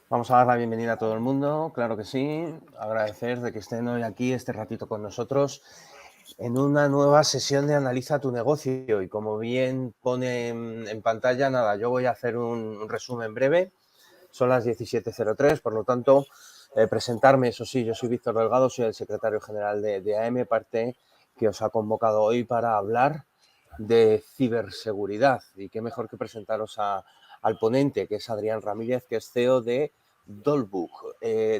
Vamos a dar la bienvenida a todo el mundo, claro que sí. Agradecer de que estén hoy aquí este ratito con nosotros en una nueva sesión de Analiza tu negocio. Y como bien pone en pantalla, nada, yo voy a hacer un resumen breve. Son las 17:03, por lo tanto, presentarme, eso sí, yo soy Víctor Delgado, soy el secretario general de AM, parte que os ha convocado hoy para hablar de ciberseguridad. Y qué mejor que presentaros al ponente, que es Adrián Ramírez, que es CEO de Dolbook.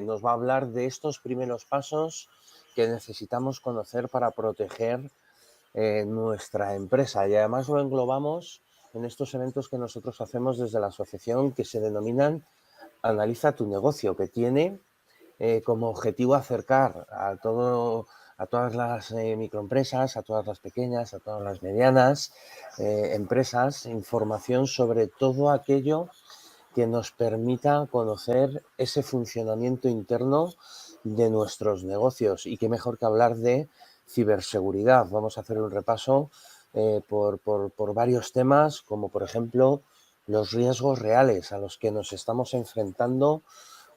Nos va a hablar de estos primeros pasos que necesitamos conocer para proteger nuestra empresa. Y además lo englobamos en estos eventos que nosotros hacemos desde la asociación, que se denominan Analiza tu negocio, que tiene como objetivo acercar a todas las microempresas, a todas las pequeñas, a todas las medianas empresas, información sobre todo aquello que nos permita conocer ese funcionamiento interno de nuestros negocios. Y qué mejor que hablar de ciberseguridad. Vamos a hacer un repaso por varios temas, como por ejemplo los riesgos reales a los que nos estamos enfrentando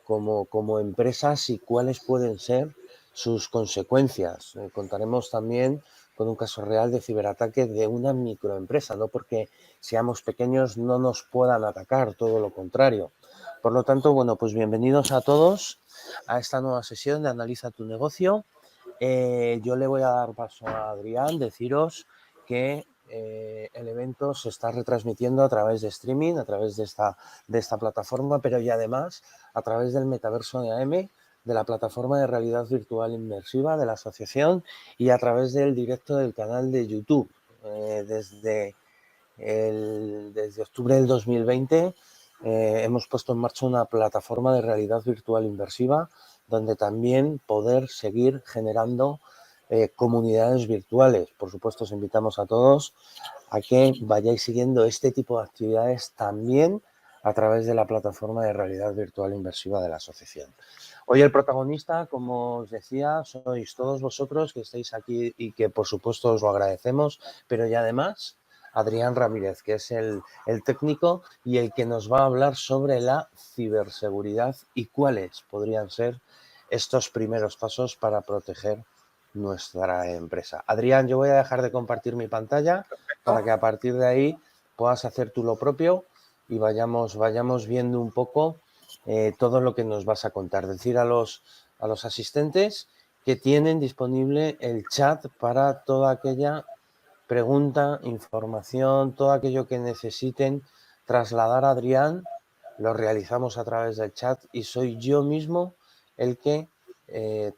como empresas y cuáles pueden ser sus consecuencias. Contaremos también con un caso real de ciberataque de una microempresa, no porque seamos pequeños no nos puedan atacar, todo lo contrario. Por lo tanto, bueno, pues bienvenidos a todos a esta nueva sesión de Analiza tu negocio. Yo le voy a dar paso a Adrián, deciros que el evento se está retransmitiendo a través de streaming, a través de esta plataforma, pero y además a través del metaverso de AM, de la plataforma de realidad virtual inmersiva de la asociación y a través del directo del canal de YouTube. Desde octubre del 2020 hemos puesto en marcha una plataforma de realidad virtual inmersiva donde también poder seguir generando comunidades virtuales. Por supuesto, os invitamos a todos a que vayáis siguiendo este tipo de actividades también a través de la plataforma de realidad virtual inmersiva de la asociación. Hoy el protagonista, como os decía, sois todos vosotros que estáis aquí y que por supuesto os lo agradecemos, pero y además Adrián Ramírez, que es el técnico y el que nos va a hablar sobre la ciberseguridad y cuáles podrían ser estos primeros pasos para proteger nuestra empresa. Adrián, yo voy a dejar de compartir mi pantalla para que a partir de ahí puedas hacer tú lo propio y vayamos viendo un poco todo lo que nos vas a contar. Decir a los asistentes que tienen disponible el chat para toda aquella pregunta, información, todo aquello que necesiten trasladar a Adrián, lo realizamos a través del chat y soy yo mismo el que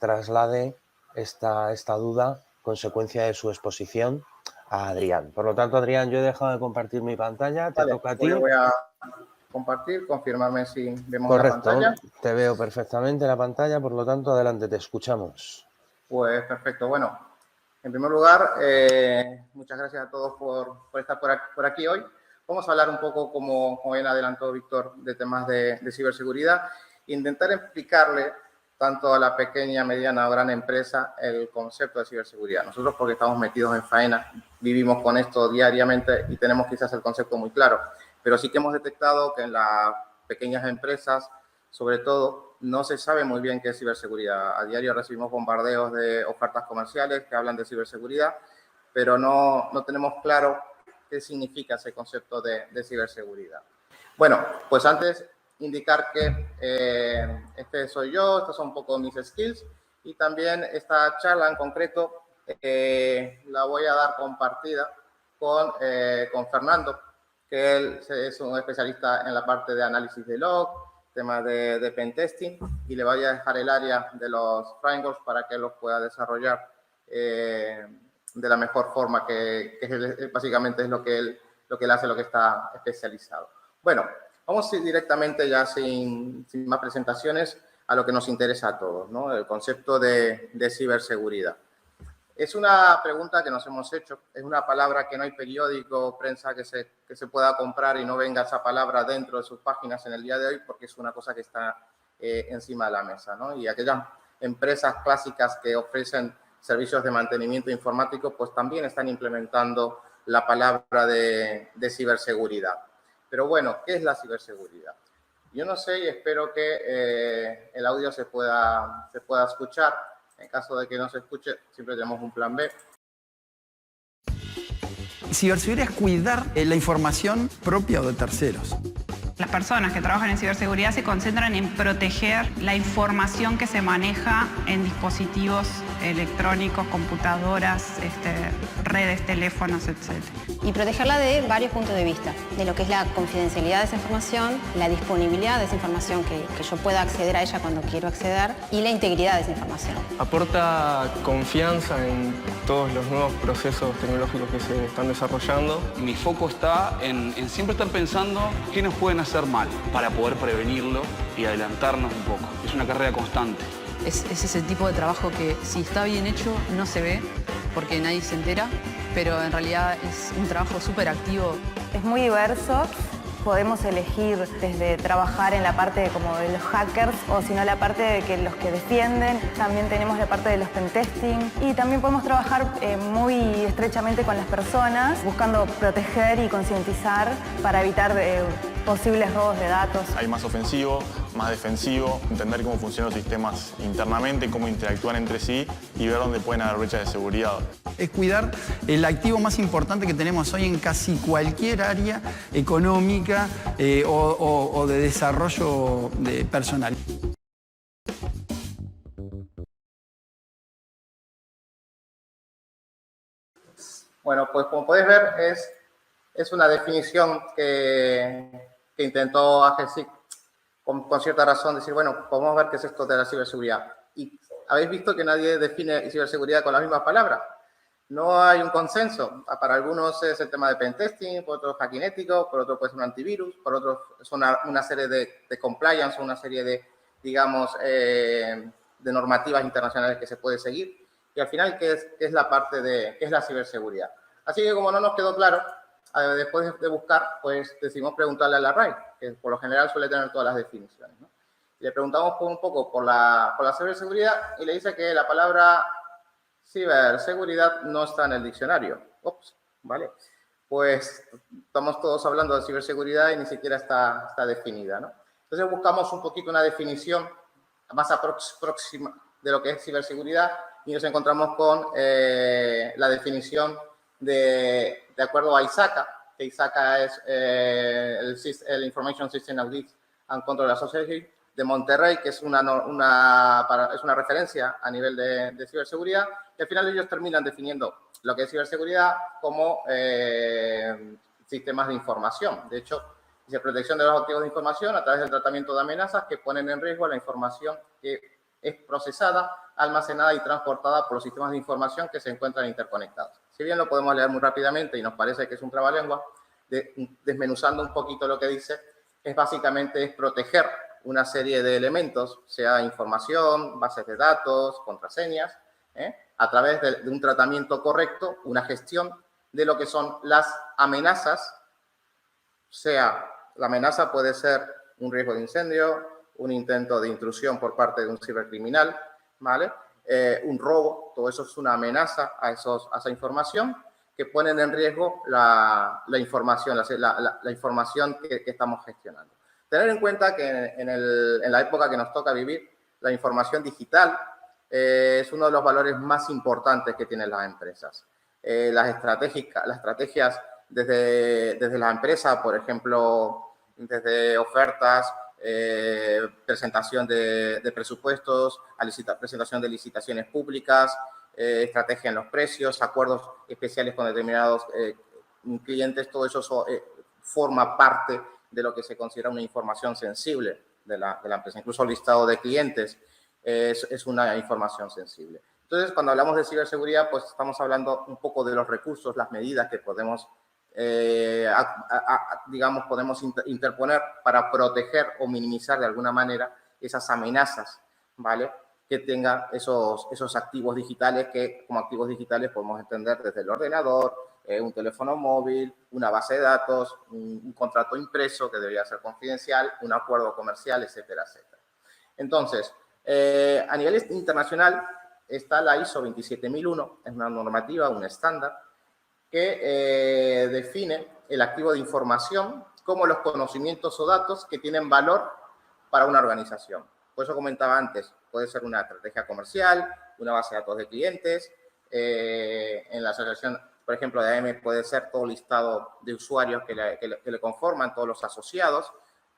traslade esta duda, consecuencia de su exposición, a Adrián. Por lo tanto, Adrián, yo he dejado de compartir mi pantalla, te Vale, toca a pues ti. yo voy a compartir, confirmarme si vemos la Correcto, pantalla. te veo perfectamente en la pantalla, por lo tanto, adelante, te escuchamos. Pues perfecto, bueno, en primer lugar, muchas gracias a todos por estar por aquí hoy. Vamos a hablar un poco, como bien adelantó Víctor, de temas de ciberseguridad. Intentar explicarle tanto a la pequeña, mediana o gran empresa el concepto de ciberseguridad. Nosotros, porque estamos metidos en faena, vivimos con esto diariamente y tenemos quizás el concepto muy claro. Pero sí que hemos detectado que en las pequeñas empresas, sobre todo, no se sabe muy bien qué es ciberseguridad. A diario recibimos bombardeos de ofertas comerciales que hablan de ciberseguridad, pero no tenemos claro qué significa ese concepto de ciberseguridad. Bueno, pues antes indicar que este soy yo, estos son un poco mis skills y también esta charla en concreto la voy a dar compartida con Fernando, que él es un especialista en la parte de análisis de log, temas de pentesting, y le voy a dejar el área de los frameworks para que los pueda desarrollar de la mejor forma, que básicamente es lo que él hace, lo que está especializado. Bueno, vamos a ir directamente ya sin más presentaciones a lo que nos interesa a todos, ¿no? El concepto de ciberseguridad. Es una pregunta que nos hemos hecho. Es una palabra que no hay periódico o prensa que se pueda comprar y no venga esa palabra dentro de sus páginas en el día de hoy, porque es una cosa que está encima de la mesa, ¿no? Y aquellas empresas clásicas que ofrecen servicios de mantenimiento informático, pues también están implementando la palabra de ciberseguridad. Pero bueno, ¿qué es la ciberseguridad? Yo no sé y espero que el audio se pueda escuchar. En caso de que no se escuche, siempre tenemos un plan B. Ciberseguridad es cuidar la información propia o de terceros. Las personas que trabajan en ciberseguridad se concentran en proteger la información que se maneja en dispositivos electrónicos, computadoras, redes, teléfonos, etc. Y protegerla de varios puntos de vista, de lo que es la confidencialidad de esa información, la disponibilidad de esa información, que yo pueda acceder a ella cuando quiero acceder, y la integridad de esa información. Aporta confianza en todos los nuevos procesos tecnológicos que se están desarrollando. Mi foco está en siempre estar pensando qué nos pueden hacer mal para poder prevenirlo y adelantarnos un poco. Es una carrera constante. Es ese tipo de trabajo que si está bien hecho no se ve porque nadie se entera, pero en realidad es un trabajo súper activo. Es muy diverso. Podemos elegir desde trabajar en la parte como de los hackers o si no la parte de que los que defienden. También tenemos la parte de los pentesting y también podemos trabajar muy estrechamente con las personas buscando proteger y concientizar para evitar posibles robos de datos. Hay más ofensivo, más defensivo, entender cómo funcionan los sistemas internamente, cómo interactúan entre sí y ver dónde pueden haber brechas de seguridad. Es cuidar el activo más importante que tenemos hoy en casi cualquier área económica o de desarrollo personal. Bueno, pues como podéis ver, es una definición que intentó AGESIC con cierta razón decir, bueno, podemos ver qué es esto de la ciberseguridad. Y habéis visto que nadie define ciberseguridad con las mismas palabras. No hay un consenso. Para algunos es el tema de pentesting, por otros hacking ético, por otros puede ser un antivirus, por otros son una serie de compliance, una serie de, digamos, de normativas internacionales que se puede seguir. Y al final, ¿qué es la parte qué es la ciberseguridad? Así que como no nos quedó claro, después de buscar, pues decidimos preguntarle a la RAI, que por lo general suele tener todas las definiciones, ¿no? Y le preguntamos un poco por la ciberseguridad y le dice que la palabra ciberseguridad no está en el diccionario. Ups, vale. Pues estamos todos hablando de ciberseguridad y ni siquiera está definida, ¿no? Entonces buscamos un poquito una definición más próxima de lo que es ciberseguridad y nos encontramos con la definición de acuerdo a ISACA, que ISACA es el Information System Audit and Control Association de Monterrey, que es una referencia a nivel de ciberseguridad, y al final ellos terminan definiendo lo que es ciberseguridad como sistemas de información. De hecho, dice protección de los activos de información a través del tratamiento de amenazas que ponen en riesgo la información que es procesada, almacenada y transportada por los sistemas de información que se encuentran interconectados. Si bien lo podemos leer muy rápidamente y nos parece que es un trabalengua, desmenuzando un poquito lo que dice, básicamente es proteger una serie de elementos, sea información, bases de datos, contraseñas, a través de un tratamiento correcto, una gestión de lo que son las amenazas, sea la amenaza puede ser un riesgo de incendio, un intento de intrusión por parte de un cibercriminal, ¿vale? Un robo, todo eso es una amenaza a esa información que ponen en riesgo la información, la información que estamos gestionando. Tener en cuenta que en la época que nos toca vivir, la información digital es uno de los valores más importantes que tienen las empresas. Las estrategias desde la empresa, por ejemplo, desde ofertas, presentación de presupuestos, presentación de licitaciones públicas, estrategia en los precios, acuerdos especiales con determinados clientes, todo eso forma parte de lo que se considera una información sensible de la empresa. Incluso el listado de clientes es una información sensible. Entonces, cuando hablamos de ciberseguridad, pues estamos hablando un poco de los recursos, las medidas que podemos digamos, podemos interponer para proteger o minimizar de alguna manera esas amenazas, ¿vale? Que tengan esos activos digitales que como activos digitales podemos entender desde el ordenador, un teléfono móvil, una base de datos, un contrato impreso que debería ser confidencial, un acuerdo comercial, etcétera, etcétera. Entonces, a nivel internacional está la ISO 27001, es una normativa, un estándar, que define el activo de información como los conocimientos o datos que tienen valor para una organización. Por eso comentaba antes, puede ser una estrategia comercial, una base de datos de clientes. En la asociación, por ejemplo, de AM puede ser todo listado de usuarios que le conforman, todos los asociados,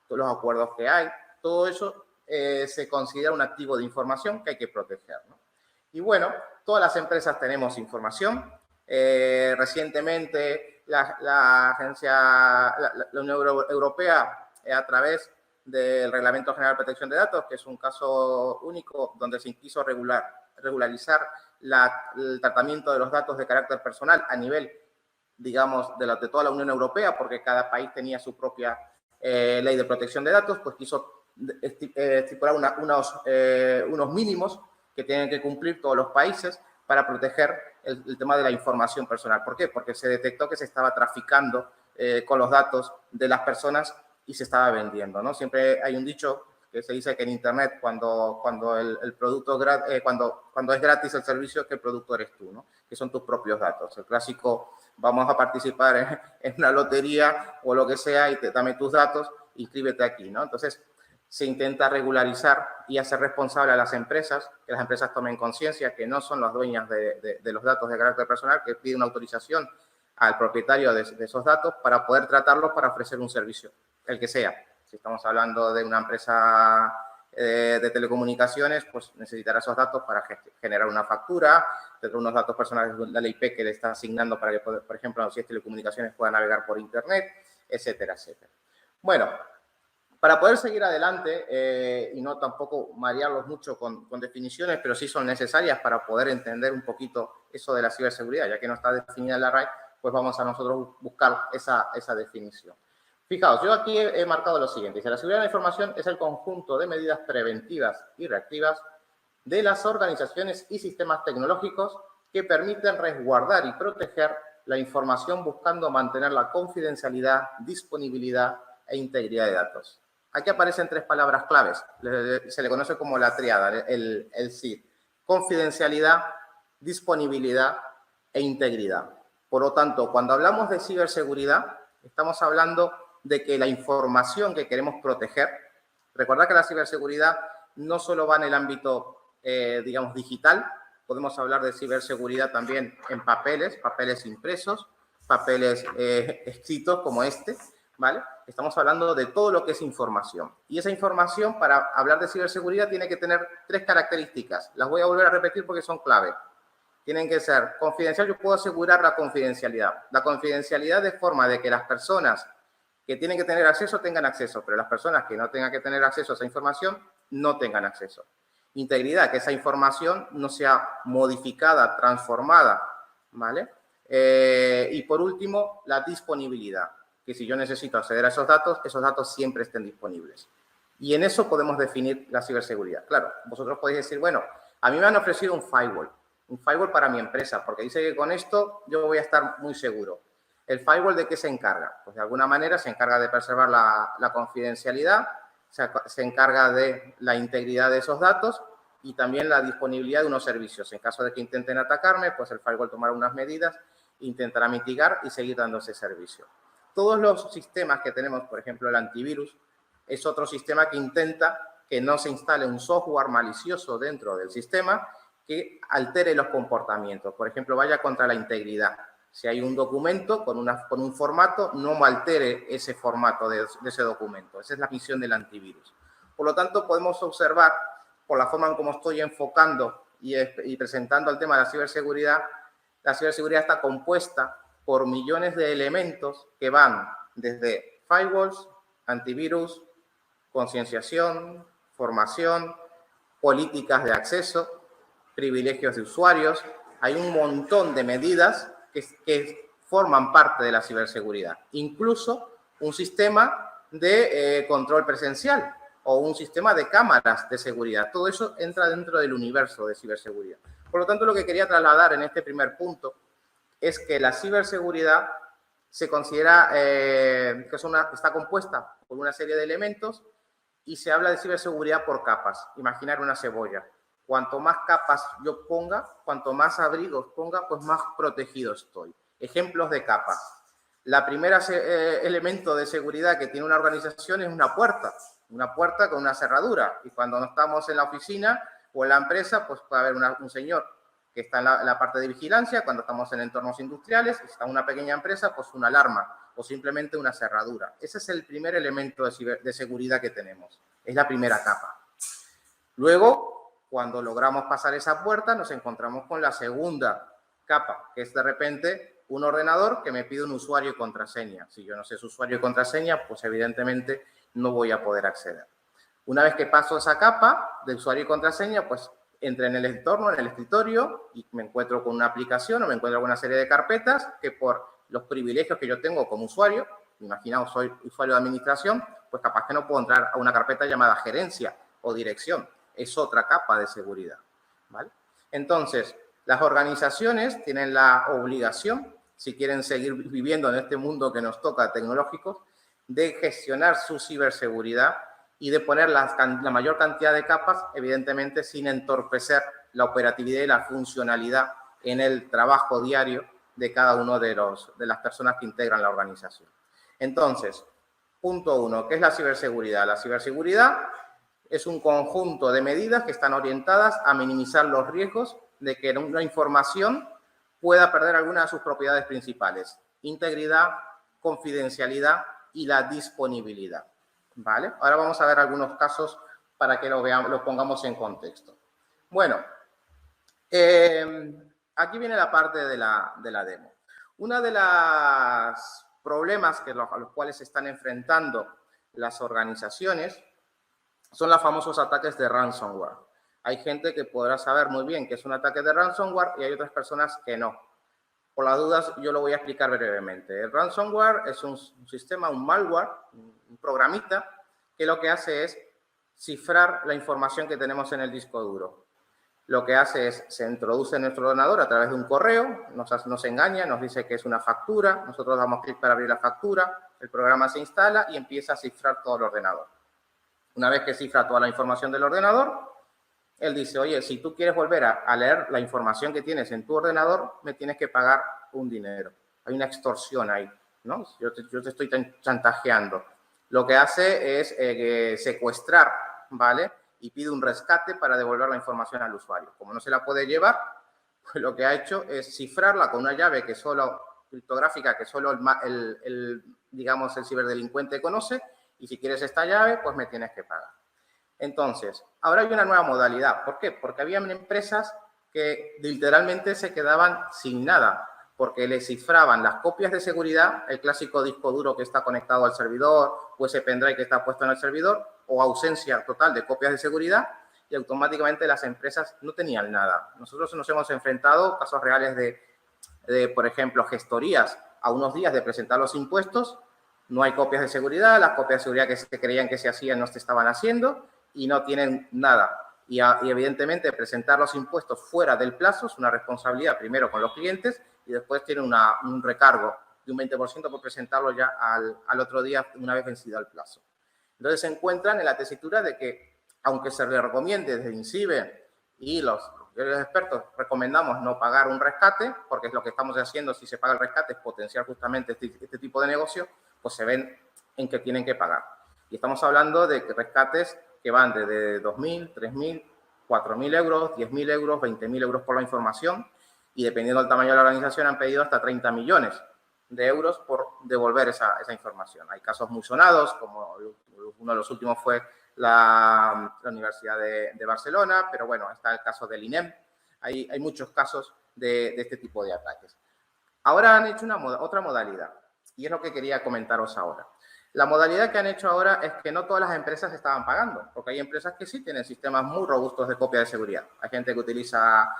todos los acuerdos que hay. Todo eso se considera un activo de información que hay que proteger, ¿no? Y bueno, todas las empresas tenemos información. Recientemente, la Unión Europea, a través del Reglamento General de Protección de Datos, que es un caso único donde se quiso regularizar el tratamiento de los datos de carácter personal a nivel, digamos, de toda la Unión Europea, porque cada país tenía su propia ley de protección de datos, pues quiso estipular unos mínimos que tienen que cumplir todos los países para proteger el tema de la información personal. ¿Por qué? Porque se detectó que se estaba traficando con los datos de las personas y se estaba vendiendo, ¿no? Siempre hay un dicho que se dice que en Internet, cuando el producto cuando es gratis el servicio, que el producto eres tú, ¿no? Que son tus propios datos. El clásico, vamos a participar en una lotería o lo que sea y dame tus datos, inscríbete aquí, ¿no? Entonces, se intenta regularizar y hacer responsable a las empresas, que las empresas tomen conciencia que no son las dueñas de los datos de carácter personal, que pide una autorización al propietario de esos datos para poder tratarlos para ofrecer un servicio, el que sea. Si estamos hablando de una empresa de telecomunicaciones, pues necesitará esos datos para generar una factura, tendrá unos datos personales de la IP que le está asignando para que, por ejemplo, si es telecomunicaciones, pueda navegar por Internet, etcétera, etcétera. Bueno, para poder seguir adelante y no tampoco marearlos mucho con definiciones, pero sí son necesarias para poder entender un poquito eso de la ciberseguridad, ya que no está definida en la RAI, pues vamos a nosotros buscar esa definición. Fijaos, yo aquí he marcado lo siguiente. Dice, la seguridad de la información es el conjunto de medidas preventivas y reactivas de las organizaciones y sistemas tecnológicos que permiten resguardar y proteger la información buscando mantener la confidencialidad, disponibilidad e integridad de datos. Aquí aparecen tres palabras claves. Se le conoce como la tríada, el CID. Confidencialidad, disponibilidad e integridad. Por lo tanto, cuando hablamos de ciberseguridad, estamos hablando de que la información que queremos proteger, recordad que la ciberseguridad no solo va en el ámbito, digamos, digital, podemos hablar de ciberseguridad también en papeles impresos, papeles escritos como este, ¿vale? Estamos hablando de todo lo que es información. Y esa información, para hablar de ciberseguridad, tiene que tener tres características. Las voy a volver a repetir porque son clave. Tienen que ser confidencial. Yo puedo asegurar la confidencialidad. La confidencialidad de forma de que las personas que tienen que tener acceso tengan acceso, pero las personas que no tengan que tener acceso a esa información no tengan acceso. Integridad, que esa información no sea modificada, transformada, ¿vale? Y por último, la disponibilidad, que si yo necesito acceder a esos datos siempre estén disponibles. Y en eso podemos definir la ciberseguridad. Claro, vosotros podéis decir, bueno, a mí me han ofrecido un firewall para mi empresa, porque dice que con esto yo voy a estar muy seguro. ¿El firewall de qué se encarga? Pues de alguna manera se encarga de preservar la confidencialidad, se encarga de la integridad de esos datos y también la disponibilidad de unos servicios. En caso de que intenten atacarme, pues el firewall tomará unas medidas, intentará mitigar y seguir dando ese servicio. Todos los sistemas que tenemos, por ejemplo, el antivirus, es otro sistema que intenta que no se instale un software malicioso dentro del sistema que altere los comportamientos. Por ejemplo, vaya contra la integridad. Si hay un documento con un formato, no altere ese formato de ese documento. Esa es la misión del antivirus. Por lo tanto, podemos observar, por la forma en cómo estoy enfocando y presentando el tema de la ciberseguridad está compuesta por millones de elementos que van desde firewalls, antivirus, concienciación, formación, políticas de acceso, privilegios de usuarios. Hay un montón de medidas que forman parte de la ciberseguridad. Incluso un sistema de control presencial o un sistema de cámaras de seguridad. Todo eso entra dentro del universo de ciberseguridad. Por lo tanto, lo que quería trasladar en este primer punto es que la ciberseguridad se considera que está compuesta por una serie de elementos y se habla de ciberseguridad por capas. Imaginar una cebolla. Cuanto más capas yo ponga, cuanto más abrigos ponga, pues más protegido estoy. Ejemplos de capas. La primera elemento de seguridad que tiene una organización es una puerta. una puerta con una cerradura. Y cuando no estamos en la oficina o en la empresa, pues puede haber un señor que está en la parte de vigilancia. Cuando estamos en entornos industriales, si está en una pequeña empresa, pues una alarma o simplemente una cerradura. Ese es el primer elemento de seguridad que tenemos. Es la primera capa. Luego, cuando logramos pasar esa puerta, nos encontramos con la segunda capa, que es de repente un ordenador que me pide un usuario y contraseña. Si yo no sé su usuario y contraseña, pues evidentemente no voy a poder acceder. Una vez que paso esa capa de usuario y contraseña, pues entré en el entorno, en el escritorio, y me encuentro con una aplicación o me encuentro con una serie de carpetas que por los privilegios que yo tengo como usuario, imaginaos, soy usuario de administración, pues capaz que no puedo entrar a una carpeta llamada gerencia o dirección. Es otra capa de seguridad, ¿vale? Entonces, las organizaciones tienen la obligación, si quieren seguir viviendo en este mundo que nos toca tecnológico, de gestionar su ciberseguridad y de poner la mayor cantidad de capas, evidentemente sin entorpecer la operatividad y la funcionalidad en el trabajo diario de cada uno de las personas que integran la organización. Entonces, punto 1, ¿qué es la ciberseguridad? La ciberseguridad es un conjunto de medidas que están orientadas a minimizar los riesgos de que una información pueda perder alguna de sus propiedades principales: integridad, confidencialidad y la disponibilidad, ¿vale? Ahora vamos a ver algunos casos para que lo pongamos en contexto. Bueno, aquí viene la parte de la demo. Una de las problemas a los cuales se están enfrentando las organizaciones son los famosos ataques de ransomware. Hay gente que podrá saber muy bien que es un ataque de ransomware y hay otras personas que no. Por las dudas, yo lo voy a explicar brevemente. El ransomware es un sistema, un malware, un programita, que lo que hace es cifrar la información que tenemos en el disco duro. Lo que hace es, se introduce en nuestro ordenador a través de un correo, nos engaña, nos dice que es una factura, nosotros damos clic para abrir la factura, el programa se instala y empieza a cifrar todo el ordenador. Una vez que cifra toda la información del ordenador, él dice, oye, si tú quieres volver a leer la información que tienes en tu ordenador, me tienes que pagar un dinero. Hay una extorsión ahí, ¿no? Yo te estoy chantajeando. Lo que hace es secuestrar, ¿vale? Y pide un rescate para devolver la información al usuario. Como no se la puede llevar, pues lo que ha hecho es cifrarla con una llave que solo, criptográfica, que solo digamos, el ciberdelincuente conoce, y si quieres esta llave, pues me tienes que pagar. Entonces, ahora hay una nueva modalidad. ¿Por qué? Porque había empresas que literalmente se quedaban sin nada, porque les cifraban las copias de seguridad, el clásico disco duro que está conectado al servidor, o ese pendrive que está puesto en el servidor, o ausencia total de copias de seguridad, y automáticamente las empresas no tenían nada. Nosotros nos hemos enfrentado a casos reales de, por ejemplo, gestorías a unos días de presentar los impuestos, no hay copias de seguridad, las copias de seguridad que se creían que se hacían no se estaban haciendo y no tienen nada. Y evidentemente presentar los impuestos fuera del plazo es una responsabilidad primero con los clientes y después tiene un recargo de un 20% por presentarlo ya al otro día una vez vencido el plazo. Entonces se encuentran en la tesitura de que, aunque se le recomiende desde INCIBE y los expertos recomendamos no pagar un rescate, porque es lo que estamos haciendo, si se paga el rescate es potenciar justamente este tipo de negocio, pues se ven en que tienen que pagar. Y estamos hablando de rescates que van desde 2.000, 3.000, 4.000 euros, 10.000 euros, 20.000 euros por la información y dependiendo del tamaño de la organización han pedido hasta 30 millones de euros por devolver esa información. Hay casos muy sonados, como uno de los últimos fue la Universidad de Barcelona, pero bueno, está el caso del INEM. Hay muchos casos de este tipo de ataques. Ahora han hecho otra modalidad y es lo que quería comentaros ahora. La modalidad que han hecho ahora es que no todas las empresas estaban pagando, porque hay empresas que sí tienen sistemas muy robustos de copia de seguridad. Hay gente que utiliza,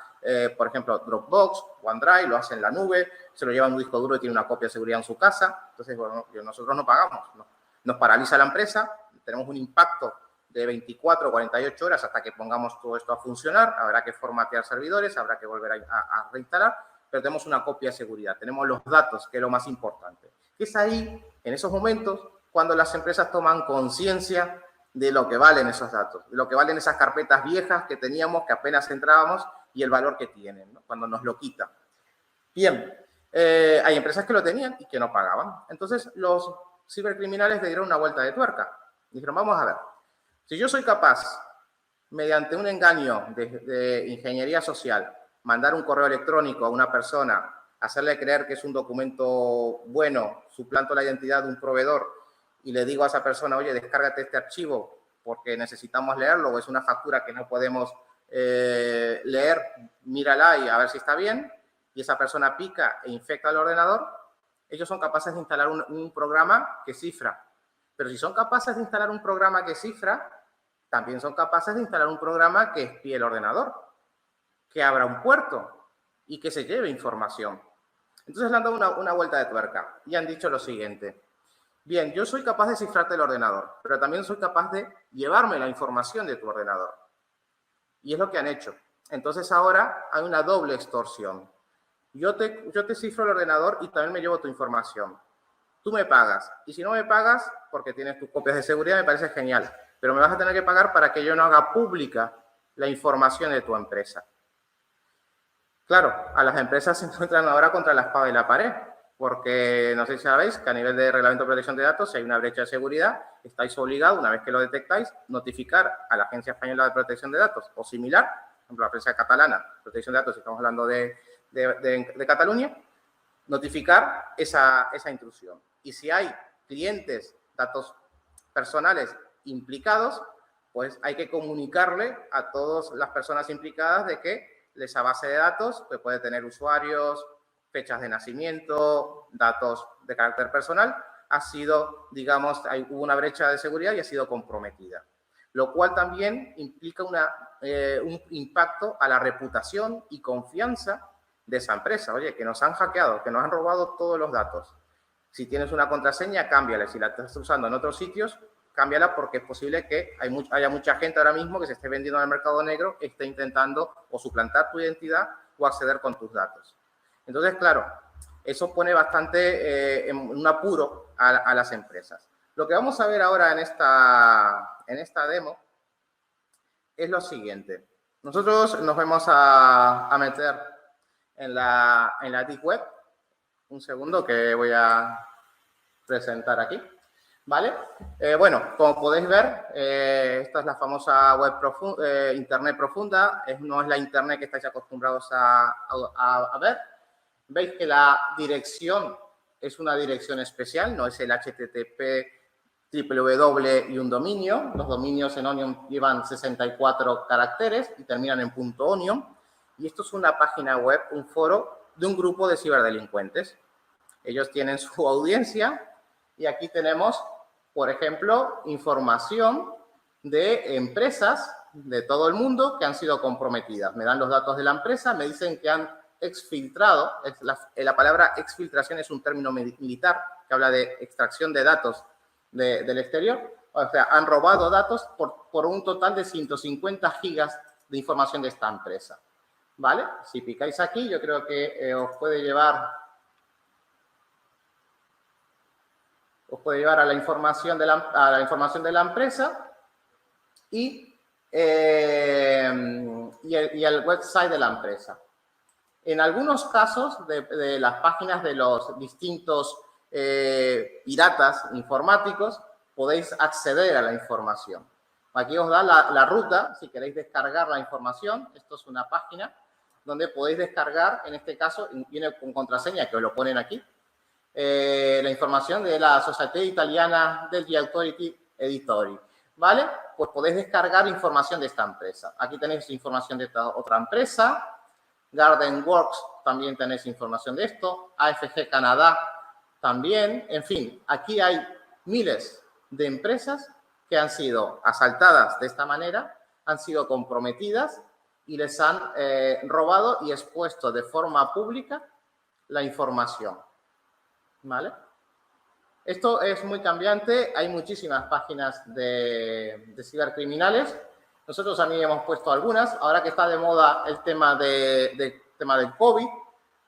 por ejemplo, Dropbox, OneDrive, lo hace en la nube, se lo lleva en un disco duro y tiene una copia de seguridad en su casa. Entonces, bueno, nosotros no pagamos, ¿no? Nos paraliza la empresa, tenemos un impacto de 24 o 48 horas hasta que pongamos todo esto a funcionar. Habrá que formatear servidores, habrá que volver a reinstalar, pero tenemos una copia de seguridad, tenemos los datos, que es lo más importante. Es ahí, en esos momentos, cuando las empresas toman conciencia de lo que valen esos datos, de lo que valen esas carpetas viejas que teníamos, que apenas entrábamos, y el valor que tienen, ¿no? Cuando nos lo quitan. Bien, hay empresas que lo tenían y que no pagaban. Entonces, los cibercriminales le dieron una vuelta de tuerca. Dijeron, vamos a ver, Si yo soy capaz, mediante un engaño de ingeniería social, mandar un correo electrónico a una persona, hacerle creer que es un documento bueno, suplanto la identidad de un proveedor y le digo a esa persona, oye, descárgate este archivo porque necesitamos leerlo o es una factura que no podemos leer, mírala y a ver si está bien, y esa persona pica e infecta el ordenador, ellos son capaces de instalar un programa que cifra. Pero si son capaces de instalar un programa que cifra, también son capaces de instalar un programa que espíe el ordenador, que abra un puerto y que se lleve información. Entonces le han dado una vuelta de tuerca y han dicho lo siguiente. Bien, yo soy capaz de cifrarte el ordenador, pero también soy capaz de llevarme la información de tu ordenador. Y es lo que han hecho. Entonces ahora hay una doble extorsión. Yo te cifro el ordenador y también me llevo tu información. Tú me pagas. Y si no me pagas, porque tienes tus copias de seguridad, me parece genial. Pero me vas a tener que pagar para que yo no haga pública la información de tu empresa. Claro, a las empresas se encuentran ahora contra la espada y la pared. Porque no sé si sabéis que a nivel de reglamento de protección de datos, si hay una brecha de seguridad, estáis obligados, una vez que lo detectáis, notificar a la Agencia Española de Protección de Datos o similar, por ejemplo, la empresa catalana, protección de datos, si estamos hablando de Cataluña, notificar esa intrusión. Y si hay clientes, datos personales implicados, pues hay que comunicarle a todas las personas implicadas de que esa base de datos pues puede tener usuarios, fechas de nacimiento, datos de carácter personal, ha sido, digamos, hubo una brecha de seguridad y ha sido comprometida. Lo cual también implica un impacto a la reputación y confianza de esa empresa. Oye, que nos han hackeado, que nos han robado todos los datos. Si tienes una contraseña, cámbiala. Si la estás usando en otros sitios, cámbiala porque es posible que haya mucha gente ahora mismo que se esté vendiendo en el mercado negro, esté intentando o suplantar tu identidad o acceder con tus datos. Entonces, claro, eso pone bastante en un apuro a las empresas. Lo que vamos a ver ahora en esta demo es lo siguiente. Nosotros nos vamos a meter en la Deep Web. Un segundo que voy a presentar aquí. ¿Vale? Bueno, como podéis ver, esta es la famosa web Internet profunda. No es la Internet que estáis acostumbrados a ver. Veis que la dirección es una dirección especial, no es el HTTP, www y un dominio. Los dominios en Onion llevan 64 caracteres y terminan en .onion. Y esto es una página web, un foro de un grupo de ciberdelincuentes. Ellos tienen su audiencia y aquí tenemos, por ejemplo, información de empresas de todo el mundo que han sido comprometidas. Me dan los datos de la empresa, me dicen que han exfiltrado, la palabra exfiltración es un término militar que habla de extracción de datos del exterior, o sea, han robado datos por un total de 150 gigas de información de esta empresa, ¿vale? Si picáis aquí, yo creo que os puede llevar a la información de la empresa y el website de la empresa. En algunos casos de las páginas de los distintos piratas informáticos, podéis acceder a la información. Aquí os da la ruta, si queréis descargar la información. Esto es una página donde podéis descargar, en este caso, viene con contraseña, que os lo ponen aquí, la información de la Società Italiana degli Autori Editori, ¿vale? Pues podéis descargar información de esta empresa. Aquí tenéis información de esta otra empresa. GardenWorks también tenéis información de esto. AFG Canadá también. En fin, aquí hay miles de empresas que han sido asaltadas de esta manera, han sido comprometidas y les han robado y expuesto de forma pública la información. ¿Vale? Esto es muy cambiante. Hay muchísimas páginas de cibercriminales. Nosotros también hemos puesto algunas. Ahora que está de moda el tema del COVID,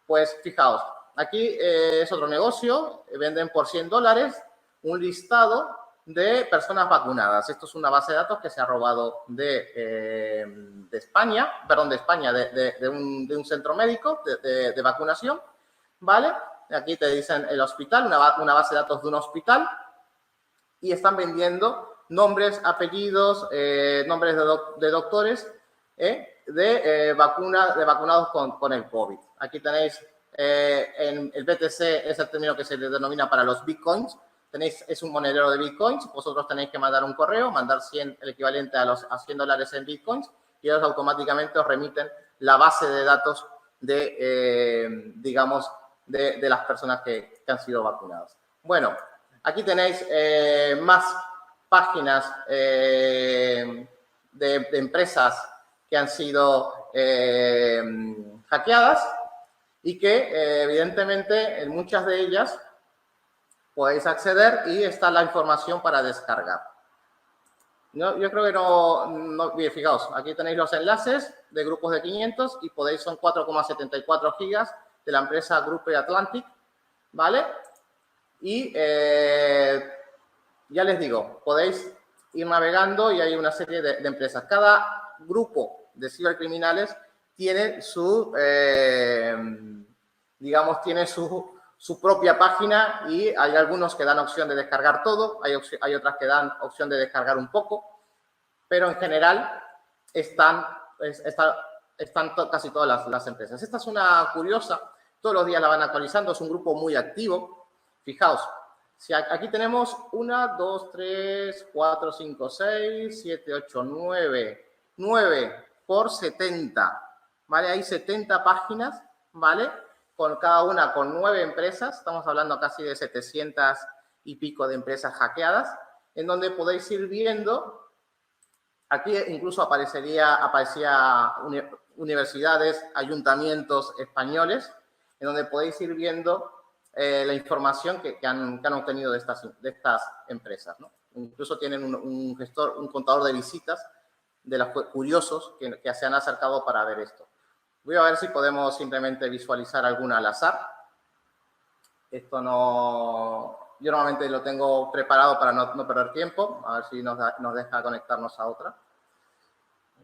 pues fijaos, aquí es otro negocio. Venden por $100 un listado de personas vacunadas. Esto es una base de datos que se ha robado de España, de un centro médico de vacunación, ¿vale? Aquí te dicen el hospital, una base de datos de un hospital, y están vendiendo nombres, apellidos, nombres de doctores, de vacunados con el COVID. Aquí tenéis en el BTC, es el término que se denomina para los bitcoins. Es un monedero de bitcoins. Vosotros tenéis que mandar un correo, mandar el equivalente a $100 en bitcoins, y ellos automáticamente os remiten la base de datos de, digamos, de las personas que han sido vacunadas. Bueno, aquí tenéis más páginas de empresas que han sido hackeadas y que, evidentemente, en muchas de ellas podéis acceder y está la información para descargar. No, yo creo que no, bien, fijaos, aquí tenéis los enlaces de grupos de 500 y son 4,74 gigas de la empresa Grupo Atlantic, ¿vale? Y ya les digo, podéis ir navegando y hay una serie de empresas. Cada grupo de cibercriminales tiene digamos, tiene su propia página, y hay algunos que dan opción de descargar todo, hay otras que dan opción de descargar un poco, pero en general están casi todas las empresas. Esta es una curiosa, todos los días la van actualizando, es un grupo muy activo. Fijaos, si aquí tenemos 1, 2, 3, 4, 5, 6, 7, 8, 9 por 70, ¿vale? Hay 70 páginas, ¿vale? Con cada una con 9 empresas, estamos hablando casi de 700 y pico de empresas hackeadas, en donde podéis ir viendo, aquí incluso aparecía universidades, ayuntamientos españoles, en donde podéis ir viendo la información que han obtenido de estas empresas, ¿no? Incluso tienen un contador de visitas de los curiosos que se han acercado para ver esto. Voy a ver si podemos simplemente visualizar alguna al azar. Esto no... Yo normalmente lo tengo preparado para no perder tiempo. A ver si nos deja conectarnos a otra.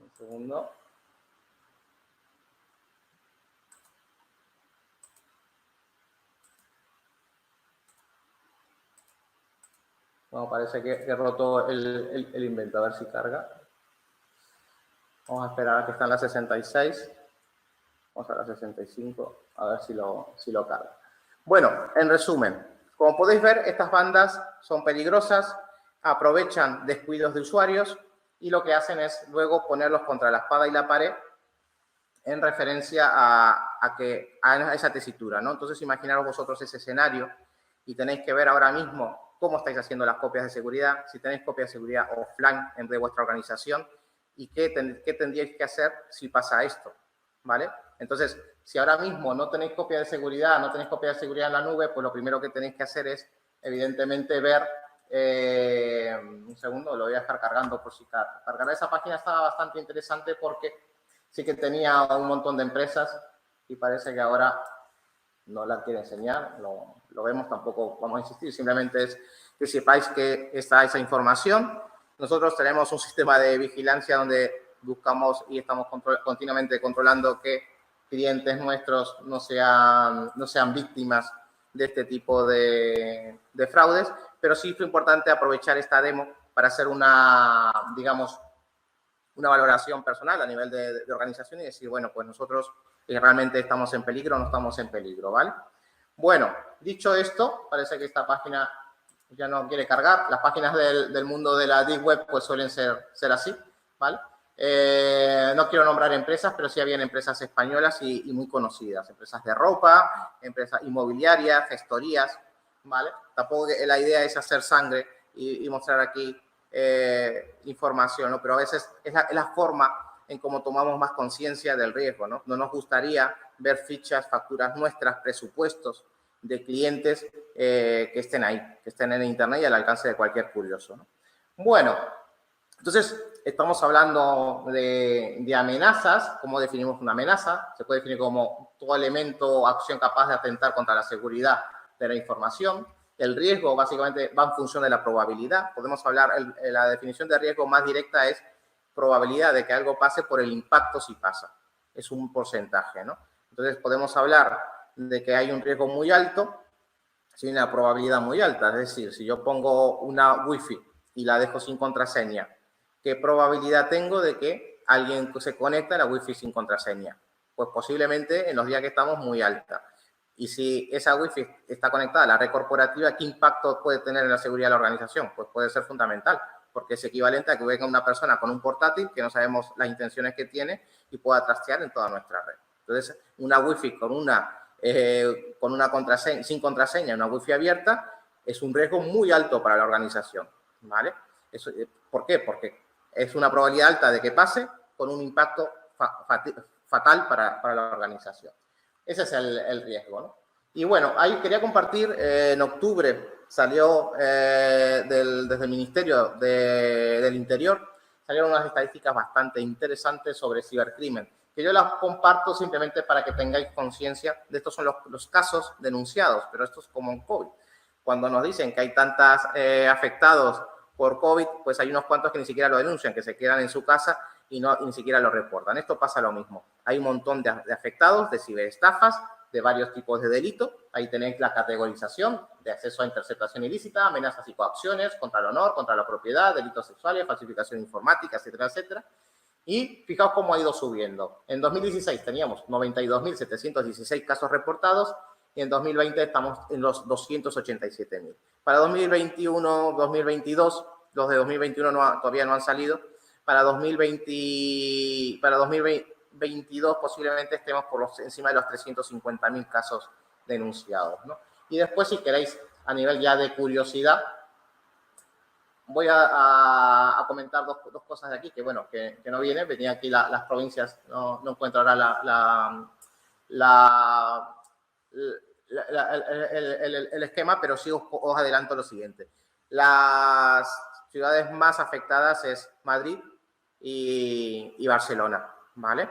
Un segundo. Bueno, parece que he roto el invento. A ver si carga. Vamos a esperar a que está en la 66. Vamos a la 65, a ver si lo carga. Bueno, en resumen, como podéis ver, estas bandas son peligrosas, aprovechan descuidos de usuarios y lo que hacen es luego ponerlos contra la espada y la pared en referencia a esa tesitura, ¿no? Entonces, imaginaros vosotros ese escenario y tenéis que ver ahora mismo cómo estáis haciendo las copias de seguridad, si tenéis copias de seguridad offline de vuestra organización y qué tendríais que hacer si pasa esto, ¿vale? Entonces, si ahora mismo no tenéis copia de seguridad, en la nube, pues lo primero que tenéis que hacer es, evidentemente, ver... un segundo, lo voy a dejar cargando por si cargar. Esa página estaba bastante interesante porque sí que tenía un montón de empresas y parece que ahora no la quiere enseñar. Lo vemos, tampoco vamos a insistir, simplemente es que sepáis que está esa información. Nosotros tenemos un sistema de vigilancia donde buscamos y estamos continuamente controlando que clientes nuestros no sean víctimas de este tipo de fraudes, pero sí fue importante aprovechar esta demo para hacer una valoración personal a nivel de organización y decir, bueno, pues nosotros realmente estamos en peligro o no estamos en peligro, ¿vale? Bueno, dicho esto, parece que esta página ya no quiere cargar. Las páginas del mundo de la Deep Web pues suelen ser así, ¿vale? No quiero nombrar empresas, pero sí habían empresas españolas y muy conocidas. Empresas de ropa, empresas inmobiliarias, gestorías, ¿vale? Tampoco la idea es hacer sangre y mostrar aquí información, ¿no? Pero a veces es la forma en cómo tomamos más conciencia del riesgo, ¿no? No nos gustaría ver fichas, facturas nuestras, presupuestos de clientes que estén ahí, que estén en Internet y al alcance de cualquier curioso, ¿no? Bueno, entonces estamos hablando de amenazas. ¿Cómo definimos una amenaza? Se puede definir como todo elemento o acción capaz de atentar contra la seguridad de la información. El riesgo básicamente va en función de la probabilidad. Podemos hablar, la definición de riesgo más directa es probabilidad de que algo pase por el impacto si pasa. Es un porcentaje, ¿no? Entonces podemos hablar de que hay un riesgo muy alto si hay una probabilidad muy alta. Es decir, si yo pongo una Wi-Fi y la dejo sin contraseña, ¿qué probabilidad tengo de que alguien se conecte a la Wi-Fi sin contraseña? Pues posiblemente en los días que estamos muy alta. Y si esa Wi-Fi está conectada a la red corporativa, ¿qué impacto puede tener en la seguridad de la organización? Pues puede ser fundamental, porque es equivalente a que venga una persona con un portátil que no sabemos las intenciones que tiene y pueda trastear en toda nuestra red. Entonces, una Wi-Fi con una contraseña, sin contraseña, una Wi-Fi abierta, es un riesgo muy alto para la organización, ¿vale? Eso, ¿por qué? Porque es una probabilidad alta de que pase con un impacto fatal para la organización. Ese es el riesgo, ¿no? Y bueno, ahí quería compartir, en octubre salió desde el Ministerio del Interior, salieron unas estadísticas bastante interesantes sobre cibercrimen, que yo las comparto simplemente para que tengáis conciencia de estos son los casos denunciados, pero esto es como en COVID. Cuando nos dicen que hay tantos afectados por COVID, pues hay unos cuantos que ni siquiera lo denuncian, que se quedan en su casa y ni siquiera lo reportan. Esto pasa lo mismo. Hay un montón de afectados, de ciberestafas, de varios tipos de delitos. Ahí tenéis la categorización de acceso a interceptación ilícita, amenazas y coacciones contra el honor, contra la propiedad, delitos sexuales, falsificación informática, etcétera, etcétera. Y fijaos cómo ha ido subiendo. En 2016 teníamos 92.716 casos reportados y en 2020 estamos en los 287.000. Para 2021, 2022, los de 2021 todavía no han salido. Para 2022 posiblemente estemos encima de los 350.000 casos denunciados, ¿no? Y después, si queréis, a nivel ya de curiosidad, voy a comentar dos cosas de aquí, que bueno, que no vienen. Venía aquí las provincias, no encuentro ahora el esquema, pero sí os adelanto lo siguiente. Las ciudades más afectadas es Madrid y Barcelona, ¿vale?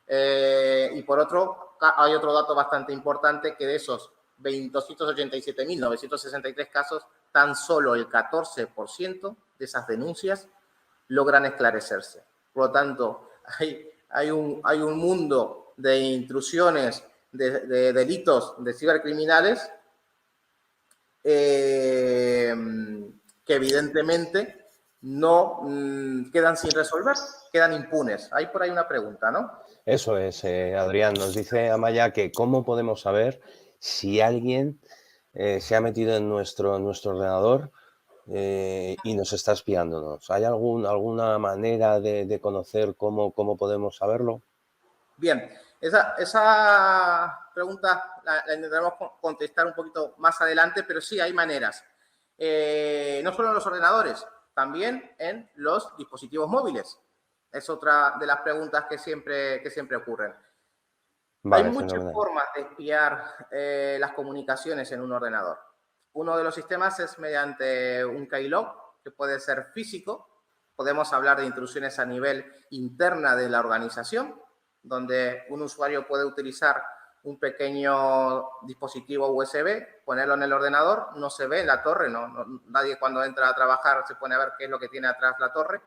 Y por otro, hay otro dato bastante importante, que de esos 287.963 casos, tan solo el 14% de esas denuncias logran esclarecerse. Por lo tanto, hay un mundo de intrusiones, de delitos, de cibercriminales, que evidentemente no quedan sin resolver, quedan impunes. Hay por ahí una pregunta, ¿no? Eso es, Adrián. Nos dice Amaya que cómo podemos saber si alguien se ha metido en nuestro ordenador y nos está espiándonos. ¿Hay alguna manera de conocer cómo podemos saberlo? Bien, esa pregunta la intentaremos contestar un poquito más adelante, pero sí hay maneras. No solo en los ordenadores, también en los dispositivos móviles. Es otra de las preguntas que siempre ocurren. Vale, hay muchas formas de espiar las comunicaciones en un ordenador. Uno de los sistemas es mediante un keylog, que puede ser físico. Podemos hablar de intrusiones a nivel interna de la organización, donde un usuario puede utilizar un pequeño dispositivo USB, ponerlo en el ordenador, no se ve en la torre, nadie cuando entra a trabajar se pone a ver qué es lo que tiene atrás la torre,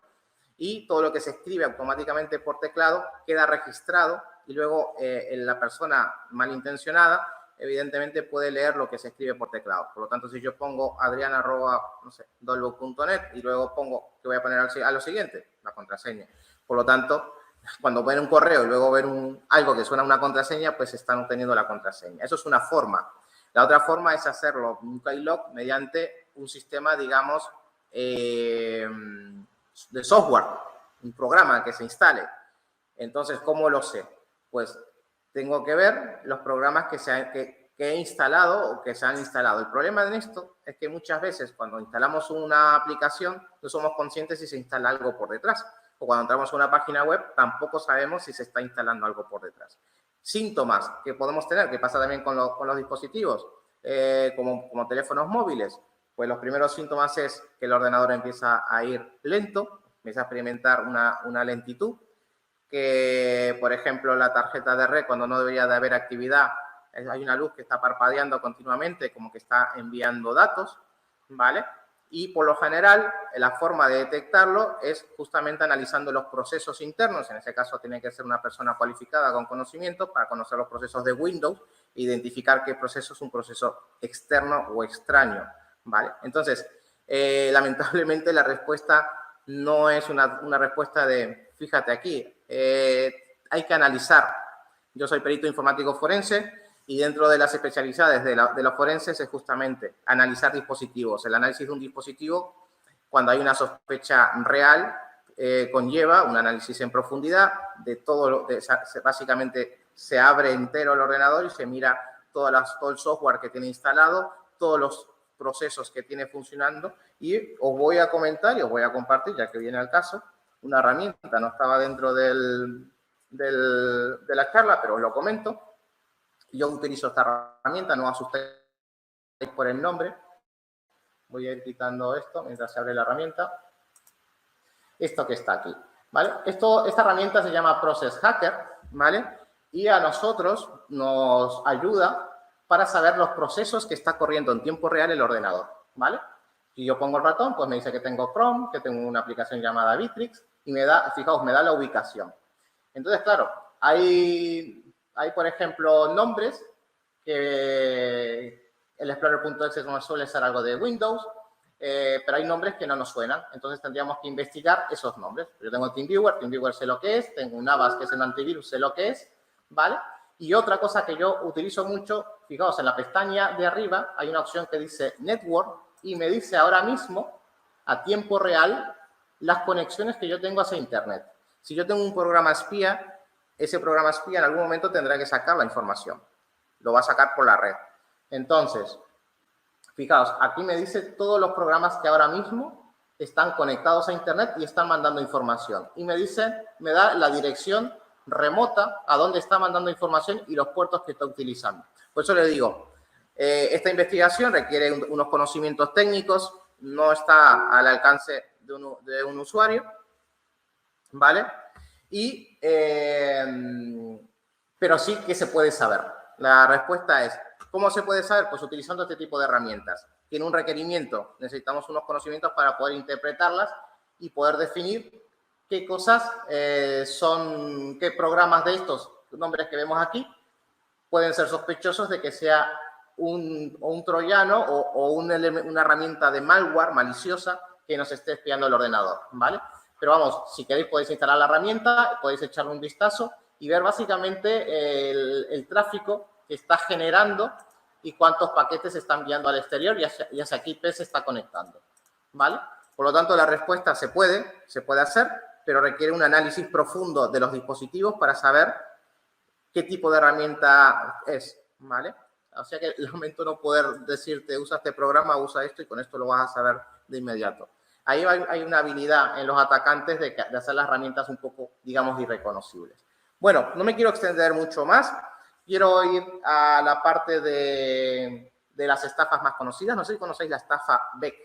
y todo lo que se escribe automáticamente por teclado queda registrado y luego la persona malintencionada evidentemente puede leer lo que se escribe por teclado. Por lo tanto, si yo pongo adrian@dolbo.net y luego pongo, que voy a poner a lo siguiente, la contraseña. Por lo tanto, cuando ven un correo y luego ven algo que suena a una contraseña, pues están obteniendo la contraseña. Eso es una forma. La otra forma es hacerlo un keylog mediante un sistema, digamos, de software, un programa que se instale. Entonces, ¿cómo lo sé? Pues tengo que ver los programas que he instalado o que se han instalado. El problema de esto es que muchas veces cuando instalamos una aplicación no somos conscientes si se instala algo por detrás. O cuando entramos a una página web tampoco sabemos si se está instalando algo por detrás. Síntomas que podemos tener, que pasa también con los dispositivos, como teléfonos móviles. Pues los primeros síntomas es que el ordenador empieza a ir lento, empieza a experimentar una lentitud, que, por ejemplo, la tarjeta de red, cuando no debería de haber actividad, hay una luz que está parpadeando continuamente, como que está enviando datos, ¿vale? Y, por lo general, la forma de detectarlo es justamente analizando los procesos internos. En ese caso, tiene que ser una persona cualificada con conocimiento para conocer los procesos de Windows e identificar qué proceso es un proceso externo o extraño, ¿vale? Entonces, lamentablemente la respuesta no es una respuesta de, fíjate aquí, hay que analizar. Yo soy perito informático forense y dentro de las especialidades de los forenses es justamente analizar dispositivos. El análisis de un dispositivo, cuando hay una sospecha real, conlleva un análisis en profundidad de todo, básicamente se abre entero el ordenador y se mira todo el software que tiene instalado, todos los procesos que tiene funcionando, y os voy a comentar y os voy a compartir, ya que viene al caso, una herramienta. No estaba dentro de la charla, pero os lo comento. Yo utilizo esta herramienta, no os asustéis por el nombre. Voy a ir quitando esto mientras se abre la herramienta. Esto que está aquí, ¿vale? Esta herramienta se llama Process Hacker, ¿vale? Y a nosotros nos ayuda para saber los procesos que está corriendo en tiempo real el ordenador, ¿vale? Si yo pongo el ratón, pues me dice que tengo Chrome, que tengo una aplicación llamada Bitrix y me da, fijaos, me da la ubicación. Entonces, claro, hay por ejemplo, nombres que el Explorer.exe no suele ser algo de Windows, pero hay nombres que no nos suenan, entonces tendríamos que investigar esos nombres. Yo tengo TeamViewer sé lo que es, tengo un Avast, que es el antivirus, sé lo que es, ¿vale? Y otra cosa que yo utilizo mucho, fijaos, en la pestaña de arriba hay una opción que dice Network y me dice ahora mismo, a tiempo real, las conexiones que yo tengo hacia Internet. Si yo tengo un programa espía, ese programa espía en algún momento tendrá que sacar la información. Lo va a sacar por la red. Entonces, fijaos, aquí me dice todos los programas que ahora mismo están conectados a Internet y están mandando información. Y me da la dirección remota a dónde está mandando información y los puertos que está utilizando. Por eso le digo, esta investigación requiere unos conocimientos técnicos, no está al alcance de un usuario, ¿vale? Pero sí que se puede saber. La respuesta es, ¿cómo se puede saber? Pues utilizando este tipo de herramientas. Tiene un requerimiento, necesitamos unos conocimientos para poder interpretarlas y poder definir qué cosas qué programas de estos nombres que vemos aquí pueden ser sospechosos de que sea un troyano o una herramienta de malware maliciosa que nos esté espiando el ordenador, ¿vale? Pero vamos, si queréis podéis instalar la herramienta, podéis echarle un vistazo y ver básicamente el tráfico que está generando y cuántos paquetes se están enviando al exterior y hacia qué IP se está conectando, ¿vale? Por lo tanto, la respuesta se puede hacer, pero requiere un análisis profundo de los dispositivos para saber qué tipo de herramienta es, ¿vale? O sea que lamento no poder decirte, usa este programa, usa esto y con esto lo vas a saber de inmediato. Ahí hay una habilidad en los atacantes de hacer las herramientas un poco, digamos, irreconocibles. Bueno, no me quiero extender mucho más. Quiero ir a la parte de las estafas más conocidas. No sé si conocéis la estafa BEC.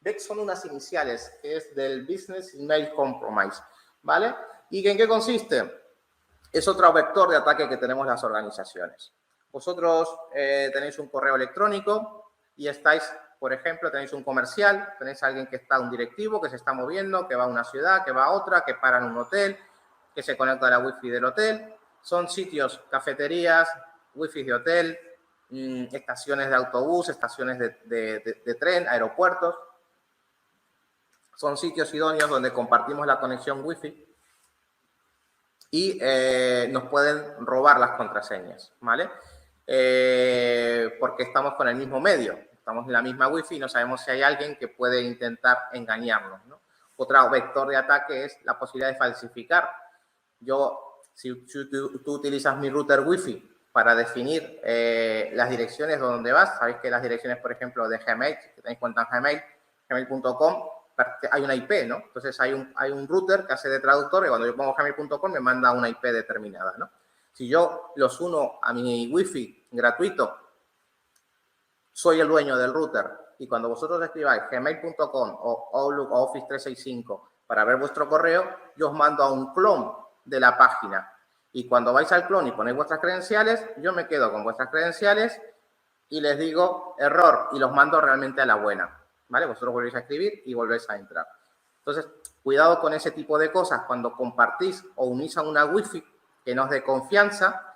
BEC son unas iniciales, que es del Business Email Compromise, ¿vale? ¿Y en qué consiste? Es otro vector de ataque que tenemos las organizaciones. Vosotros tenéis un correo electrónico y estáis, por ejemplo, tenéis un comercial, tenéis a alguien que está, un directivo que se está moviendo, que va a una ciudad, que va a otra, que para en un hotel, que se conecta a la wifi del hotel. Son sitios, cafeterías, wifi de hotel, estaciones de autobús, estaciones de tren, aeropuertos. Son sitios idóneos donde compartimos la conexión wifi y nos pueden robar las contraseñas, ¿vale? Porque estamos con el mismo medio, estamos en la misma wifi y no sabemos si hay alguien que puede intentar engañarnos, ¿no? Otro vector de ataque es la posibilidad de falsificar. Si tú utilizas mi router wifi para definir las direcciones donde vas, sabéis que las direcciones, por ejemplo, de Gmail, que tenéis cuenta en Gmail, gmail.com, hay una IP, ¿no? Entonces hay un router que hace de traductor y cuando yo pongo gmail.com me manda una IP determinada, ¿no? Si yo los uno a mi wifi gratuito, soy el dueño del router y cuando vosotros escribáis gmail.com o Outlook o Office 365 para ver vuestro correo, yo os mando a un clon de la página. Y cuando vais al clon y ponéis vuestras credenciales, yo me quedo con vuestras credenciales y les digo error y los mando realmente a la buena, ¿vale? Vosotros volvéis a escribir y volvéis a entrar. Entonces, cuidado con ese tipo de cosas. Cuando compartís o unís a una wifi que no es de confianza,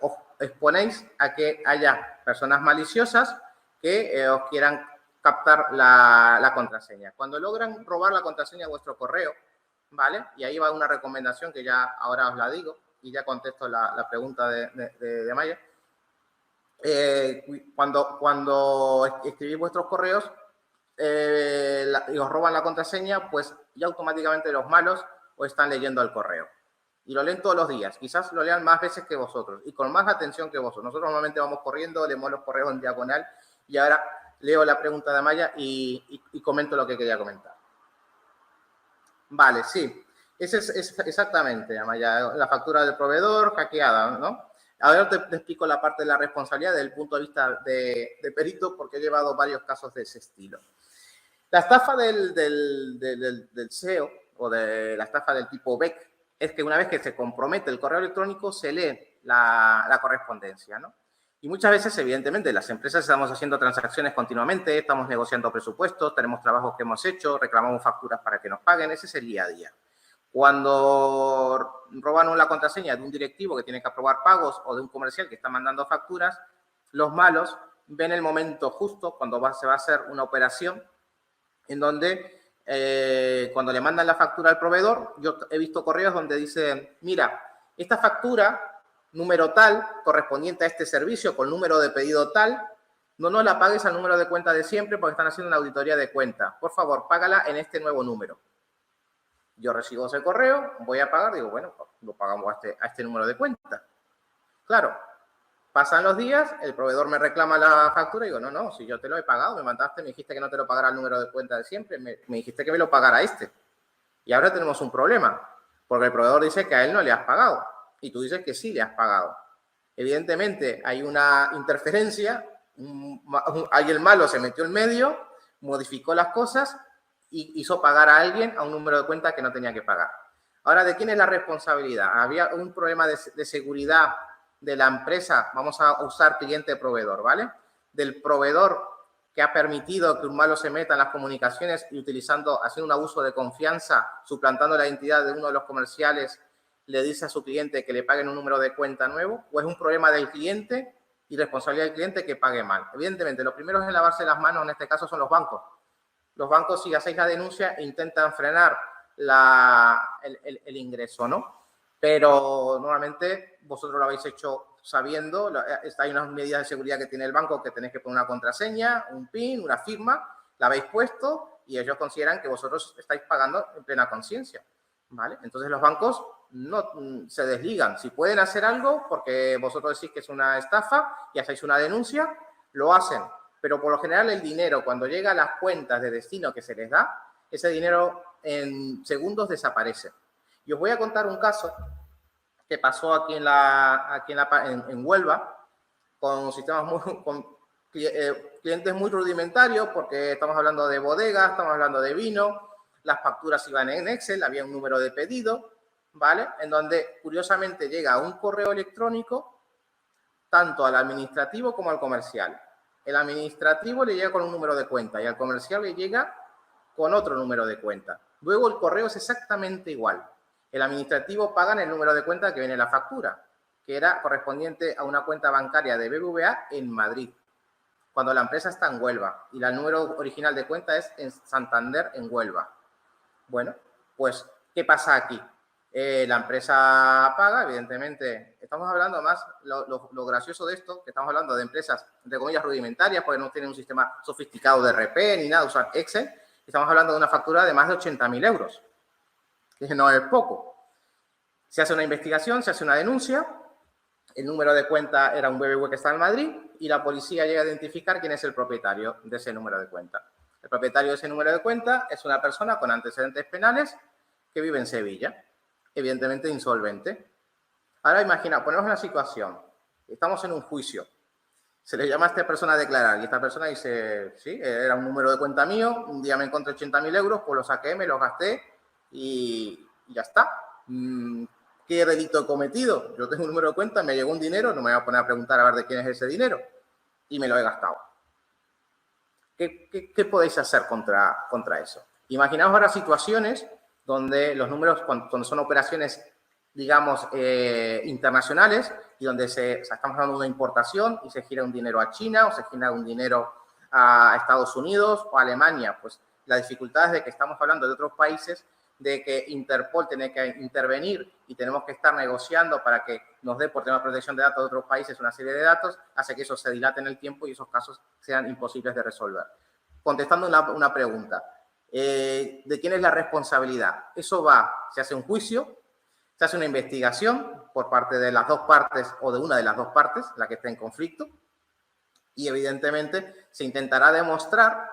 os exponéis a que haya personas maliciosas que os quieran captar la contraseña. Cuando logran robar la contraseña de vuestro correo, ¿vale? Y ahí va una recomendación que ya ahora os la digo y ya contesto la pregunta de Maya. Cuando escribís vuestros correos y os roban la contraseña, pues ya automáticamente los malos os están leyendo el correo. Y lo leen todos los días. Quizás lo lean más veces que vosotros y con más atención que vosotros. Nosotros normalmente vamos corriendo, leemos los correos en diagonal y ahora leo la pregunta de Maya y comento lo que quería comentar. Vale, sí. Ese es exactamente, Amaya, la factura del proveedor hackeada, ¿no? Ahora te explico la parte de la responsabilidad desde el punto de vista de perito, porque he llevado varios casos de ese estilo. La estafa del SEO o de la estafa del tipo BEC es que una vez que se compromete el correo electrónico, se lee la correspondencia, ¿no? Y muchas veces, evidentemente, las empresas estamos haciendo transacciones continuamente, estamos negociando presupuestos, tenemos trabajos que hemos hecho, reclamamos facturas para que nos paguen, ese es el día a día. Cuando roban la contraseña de un directivo que tiene que aprobar pagos o de un comercial que está mandando facturas, los malos ven el momento justo cuando se va a hacer una operación en donde cuando le mandan la factura al proveedor, yo he visto correos donde dicen, mira, esta factura, número tal, correspondiente a este servicio, con número de pedido tal, no la pagues al número de cuenta de siempre porque están haciendo una auditoría de cuenta. Por favor, págala en este nuevo número. Yo recibo ese correo, voy a pagar, digo, bueno, lo pagamos a este número de cuenta. Claro, pasan los días, el proveedor me reclama la factura y digo, no, si yo te lo he pagado, me dijiste que no te lo pagara al número de cuenta de siempre, me dijiste que me lo pagara este. Y ahora tenemos un problema, porque el proveedor dice que a él no le has pagado y tú dices que sí le has pagado. Evidentemente, hay una interferencia, alguien malo se metió en medio, modificó las cosas y hizo pagar a alguien a un número de cuenta que no tenía que pagar. Ahora, ¿de quién es la responsabilidad? Había un problema de seguridad de la empresa, vamos a usar cliente-proveedor, ¿vale? Del proveedor que ha permitido que un malo se meta en las comunicaciones y haciendo un abuso de confianza, suplantando la identidad de uno de los comerciales, le dice a su cliente que le paguen un número de cuenta nuevo, o es un problema del cliente y responsabilidad del cliente que pague mal. Evidentemente, los primeros en lavarse las manos en este caso son los bancos. Los bancos, si hacéis la denuncia, intentan frenar el ingreso, ¿no? Pero normalmente vosotros lo habéis hecho sabiendo, hay unas medidas de seguridad que tiene el banco que tenéis que poner una contraseña, un PIN, una firma, la habéis puesto y ellos consideran que vosotros estáis pagando en plena conciencia, ¿vale? Entonces los bancos no se desligan. Si pueden hacer algo porque vosotros decís que es una estafa y hacéis una denuncia, lo hacen. Pero por lo general el dinero, cuando llega a las cuentas de destino que se les da, ese dinero en segundos desaparece. Y os voy a contar un caso que pasó aquí en Huelva, con sistemas con clientes muy rudimentarios, porque estamos hablando de bodegas, estamos hablando de vino, las facturas iban en Excel, había un número de pedido, ¿vale? En donde, curiosamente, llega un correo electrónico tanto al administrativo como al comercial. El administrativo le llega con un número de cuenta y al comercial le llega con otro número de cuenta. Luego el correo es exactamente igual. El administrativo paga en el número de cuenta que viene la factura, que era correspondiente a una cuenta bancaria de BBVA en Madrid, cuando la empresa está en Huelva y el número original de cuenta es en Santander, en Huelva. Bueno, pues, ¿qué pasa aquí? La empresa paga, evidentemente. Estamos hablando más, lo gracioso de esto, que estamos hablando de empresas, entre comillas, rudimentarias, porque no tienen un sistema sofisticado de RP ni nada, usan Excel. Estamos hablando de una factura de más de 80.000 euros, que no es poco. Se hace una investigación, se hace una denuncia, el número de cuenta era un BBVA que está en Madrid y la policía llega a identificar quién es el propietario de ese número de cuenta. El propietario de ese número de cuenta es una persona con antecedentes penales que vive en Sevilla, evidentemente insolvente. Ahora imagina, ponemos una situación, estamos en un juicio, se le llama a esta persona a declarar y esta persona dice, sí, era un número de cuenta mío, un día me encontré 80.000 euros, pues los saqué, me los gasté y ya está. ¿Qué delito he cometido? Yo tengo un número de cuenta, me llegó un dinero, no me voy a poner a preguntar a ver de quién es ese dinero y me lo he gastado. ¿Qué podéis hacer contra eso? Imaginaos ahora situaciones donde los números, cuando son operaciones, digamos, internacionales y donde estamos hablando de una importación y se gira un dinero a China o se gira un dinero a Estados Unidos o a Alemania. Pues la dificultad es de que estamos hablando de otros países, de que Interpol tiene que intervenir y tenemos que estar negociando para que nos dé por tema de protección de datos de otros países una serie de datos, hace que eso se dilate en el tiempo y esos casos sean imposibles de resolver. Contestando una pregunta, ¿de quién es la responsabilidad? Eso se hace un juicio, se hace una investigación por parte de las dos partes o de una de las dos partes, la que esté en conflicto, y evidentemente se intentará demostrar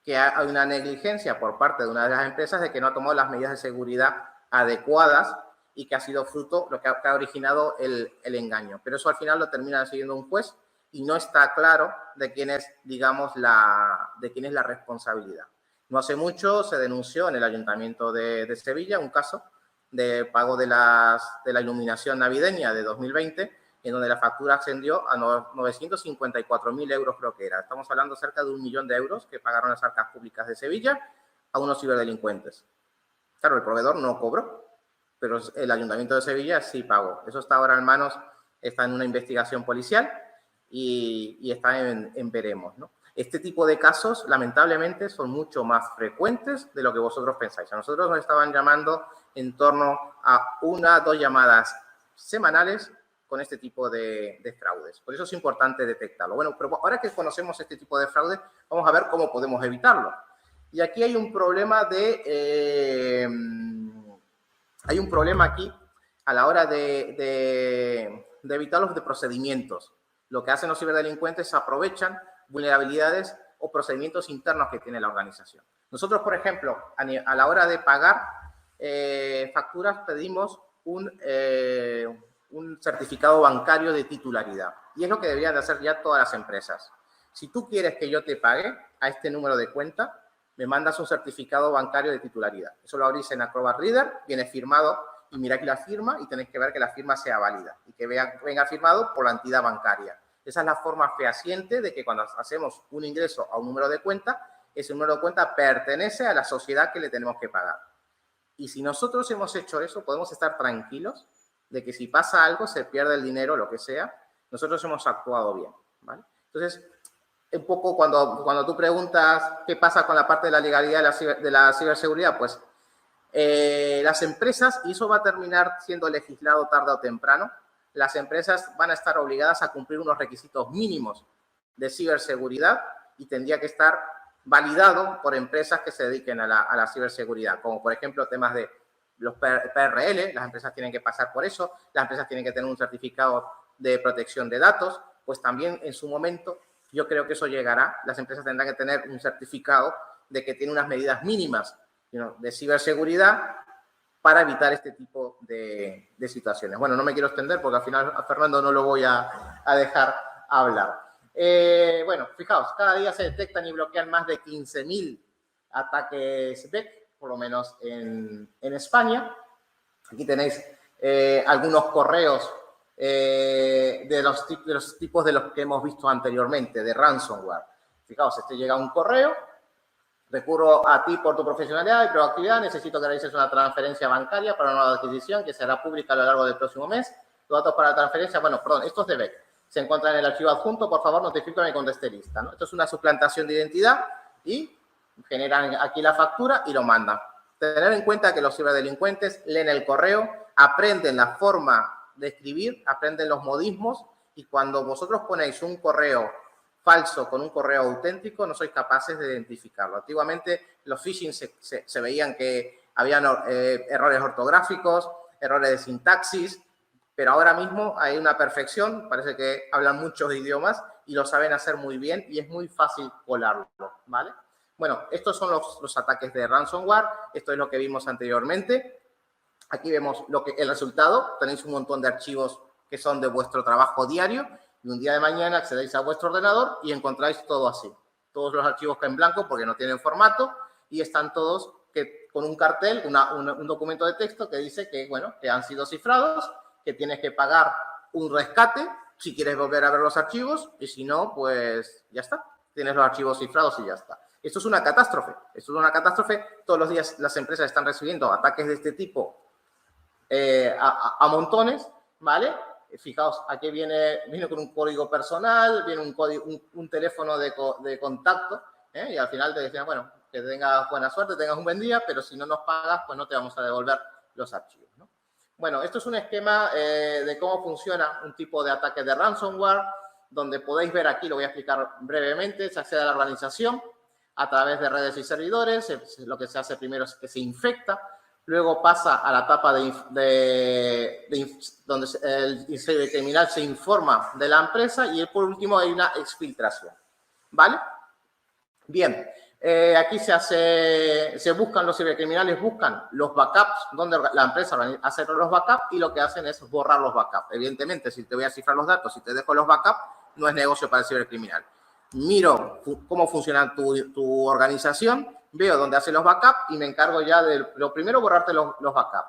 que hay una negligencia por parte de una de las empresas de que no ha tomado las medidas de seguridad adecuadas y que ha sido fruto lo que ha originado el engaño. Pero eso al final lo termina decidiendo un juez y no está claro de quién es, digamos, la responsabilidad. No hace mucho se denunció en el Ayuntamiento de Sevilla un caso de pago de la iluminación navideña de 2020, en donde la factura ascendió a 954.000 euros, creo que era. Estamos hablando cerca de 1 millón de euros que pagaron las arcas públicas de Sevilla a unos ciberdelincuentes. Claro, el proveedor no cobró, pero el Ayuntamiento de Sevilla sí pagó. Eso está ahora en manos, está en una investigación policial y está en veremos, ¿no? Este tipo de casos, lamentablemente, son mucho más frecuentes de lo que vosotros pensáis. A nosotros nos estaban llamando en torno a 1 o 2 llamadas semanales con este tipo de fraudes. Por eso es importante detectarlo. Bueno, pero ahora que conocemos este tipo de fraude, vamos a ver cómo podemos evitarlo. Y aquí hay un problema hay un problema aquí a la hora de evitarlos de procedimientos. Lo que hacen los ciberdelincuentes es aprovechan vulnerabilidades o procedimientos internos que tiene la organización. Nosotros, por ejemplo, a la hora de pagar facturas, pedimos un certificado bancario de titularidad. Y es lo que deberían de hacer ya todas las empresas. Si tú quieres que yo te pague a este número de cuenta, me mandas un certificado bancario de titularidad. Eso lo abrís en Acrobat Reader, viene firmado y mira aquí la firma y tenéis que ver que la firma sea válida y que venga firmado por la entidad bancaria. Esa es la forma fehaciente de que cuando hacemos un ingreso a un número de cuenta, ese número de cuenta pertenece a la sociedad que le tenemos que pagar. Y si nosotros hemos hecho eso, podemos estar tranquilos de que si pasa algo, se pierde el dinero, lo que sea, nosotros hemos actuado bien, ¿vale? Entonces, un poco cuando tú preguntas qué pasa con la parte de la legalidad de la ciberseguridad, pues las empresas, y eso va a terminar siendo legislado tarde o temprano, las empresas van a estar obligadas a cumplir unos requisitos mínimos de ciberseguridad y tendría que estar validado por empresas que se dediquen a la ciberseguridad, como por ejemplo temas de los PRL, las empresas tienen que pasar por eso, las empresas tienen que tener un certificado de protección de datos, pues también en su momento yo creo que eso llegará, las empresas tendrán que tener un certificado de que tiene unas medidas mínimas de ciberseguridad para evitar este tipo de situaciones. Bueno, no me quiero extender porque al final a Fernando no lo voy a dejar hablar. Bueno, fijaos, cada día se detectan y bloquean más de 15.000 ataques BEC, por lo menos en España. Aquí tenéis algunos correos de los tipos de los que hemos visto anteriormente, de ransomware. Fijaos, llega un correo, recurro a ti por tu profesionalidad y proactividad, necesito que realices una transferencia bancaria para una nueva adquisición que será pública a lo largo del próximo mes. Los datos para la transferencia, bueno, perdón, estos de BEC se encuentran en el archivo adjunto, por favor notifícame cuando esté lista, ¿no? Esto es una suplantación de identidad y generan aquí la factura y lo mandan. Tener en cuenta que los ciberdelincuentes leen el correo, aprenden la forma de escribir, aprenden los modismos y cuando vosotros ponéis un correo falso con un correo auténtico no sois capaces de identificarlo. Antiguamente los phishing se veían que habían errores ortográficos, errores de sintaxis, pero ahora mismo hay una perfección, parece que hablan muchos idiomas y lo saben hacer muy bien y es muy fácil colarlo, ¿vale? Bueno, estos son los ataques de ransomware, esto es lo que vimos anteriormente. Aquí vemos el resultado, tenéis un montón de archivos que son de vuestro trabajo diario y un día de mañana accedéis a vuestro ordenador y encontráis todo así. Todos los archivos que en blanco porque no tienen formato y están todos con un cartel, un documento de texto que dice que, bueno, que han sido cifrados, que tienes que pagar un rescate si quieres volver a ver los archivos y si no, pues ya está. Tienes los archivos cifrados y ya está. Esto es una catástrofe. Esto es una catástrofe. Todos los días las empresas están recibiendo ataques de este tipo a montones, ¿vale? Fijaos, aquí viene con un código personal, viene un teléfono de contacto, y al final te decían, bueno, que tengas buena suerte, tengas un buen día, pero si no nos pagas, pues no te vamos a devolver los archivos, ¿no? Bueno, esto es un esquema de cómo funciona un tipo de ataque de ransomware, donde podéis ver aquí, lo voy a explicar brevemente, se accede a la organización a través de redes y servidores. Lo que se hace primero es que se infecta, luego pasa a la etapa donde el cibercriminal se informa de la empresa y por último hay una exfiltración, ¿vale? Bien, aquí los cibercriminales buscan los backups, donde la empresa hace los backups y lo que hacen es borrar los backups. Evidentemente, si te voy a cifrar los datos, si te dejo los backups, no es negocio para el cibercriminal. Miro cómo funciona tu organización, veo dónde hace los backups y me encargo ya de, lo primero, borrarte los backups,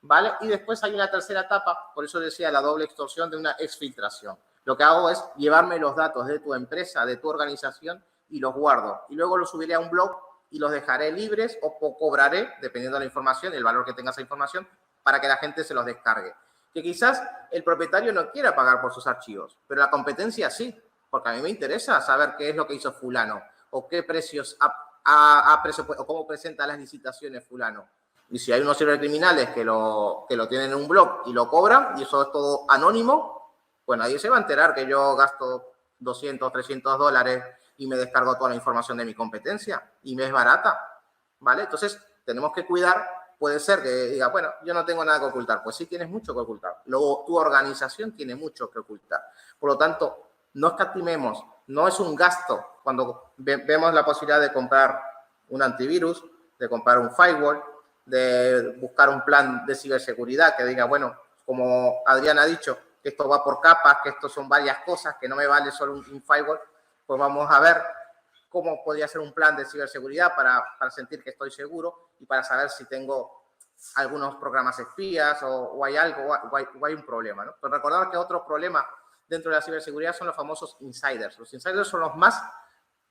¿vale? Y después hay una tercera etapa, por eso decía la doble extorsión de una exfiltración. Lo que hago es llevarme los datos de tu empresa, de tu organización y los guardo. Y luego los subiré a un blog y los dejaré libres o cobraré, dependiendo de la información, el valor que tenga esa información, para que la gente se los descargue. Que quizás el propietario no quiera pagar por sus archivos, pero la competencia sí, porque a mí me interesa saber qué es lo que hizo fulano o qué precios o cómo presenta las licitaciones fulano. Y si hay unos cibercriminales que lo tienen en un blog y lo cobran, y eso es todo anónimo, pues nadie se va a enterar que yo gasto $200, $300 y me descargo toda la información de mi competencia y me es barata, ¿vale? Entonces, tenemos que cuidar. Puede ser que diga, bueno, yo no tengo nada que ocultar. Pues sí, tienes mucho que ocultar. Luego, tu organización tiene mucho que ocultar. Por lo tanto, no escatimemos. No es un gasto cuando vemos la posibilidad de comprar un antivirus, de comprar un firewall, de buscar un plan de ciberseguridad que diga, bueno, como Adrián ha dicho, que esto va por capas, que esto son varias cosas, que no me vale solo un firewall, pues vamos a ver cómo podría ser un plan de ciberseguridad para sentir que estoy seguro y para saber si tengo algunos programas espías o hay algo o hay un problema, ¿no? Pero recordar que otro problema dentro de la ciberseguridad son los famosos insiders. Los insiders son los más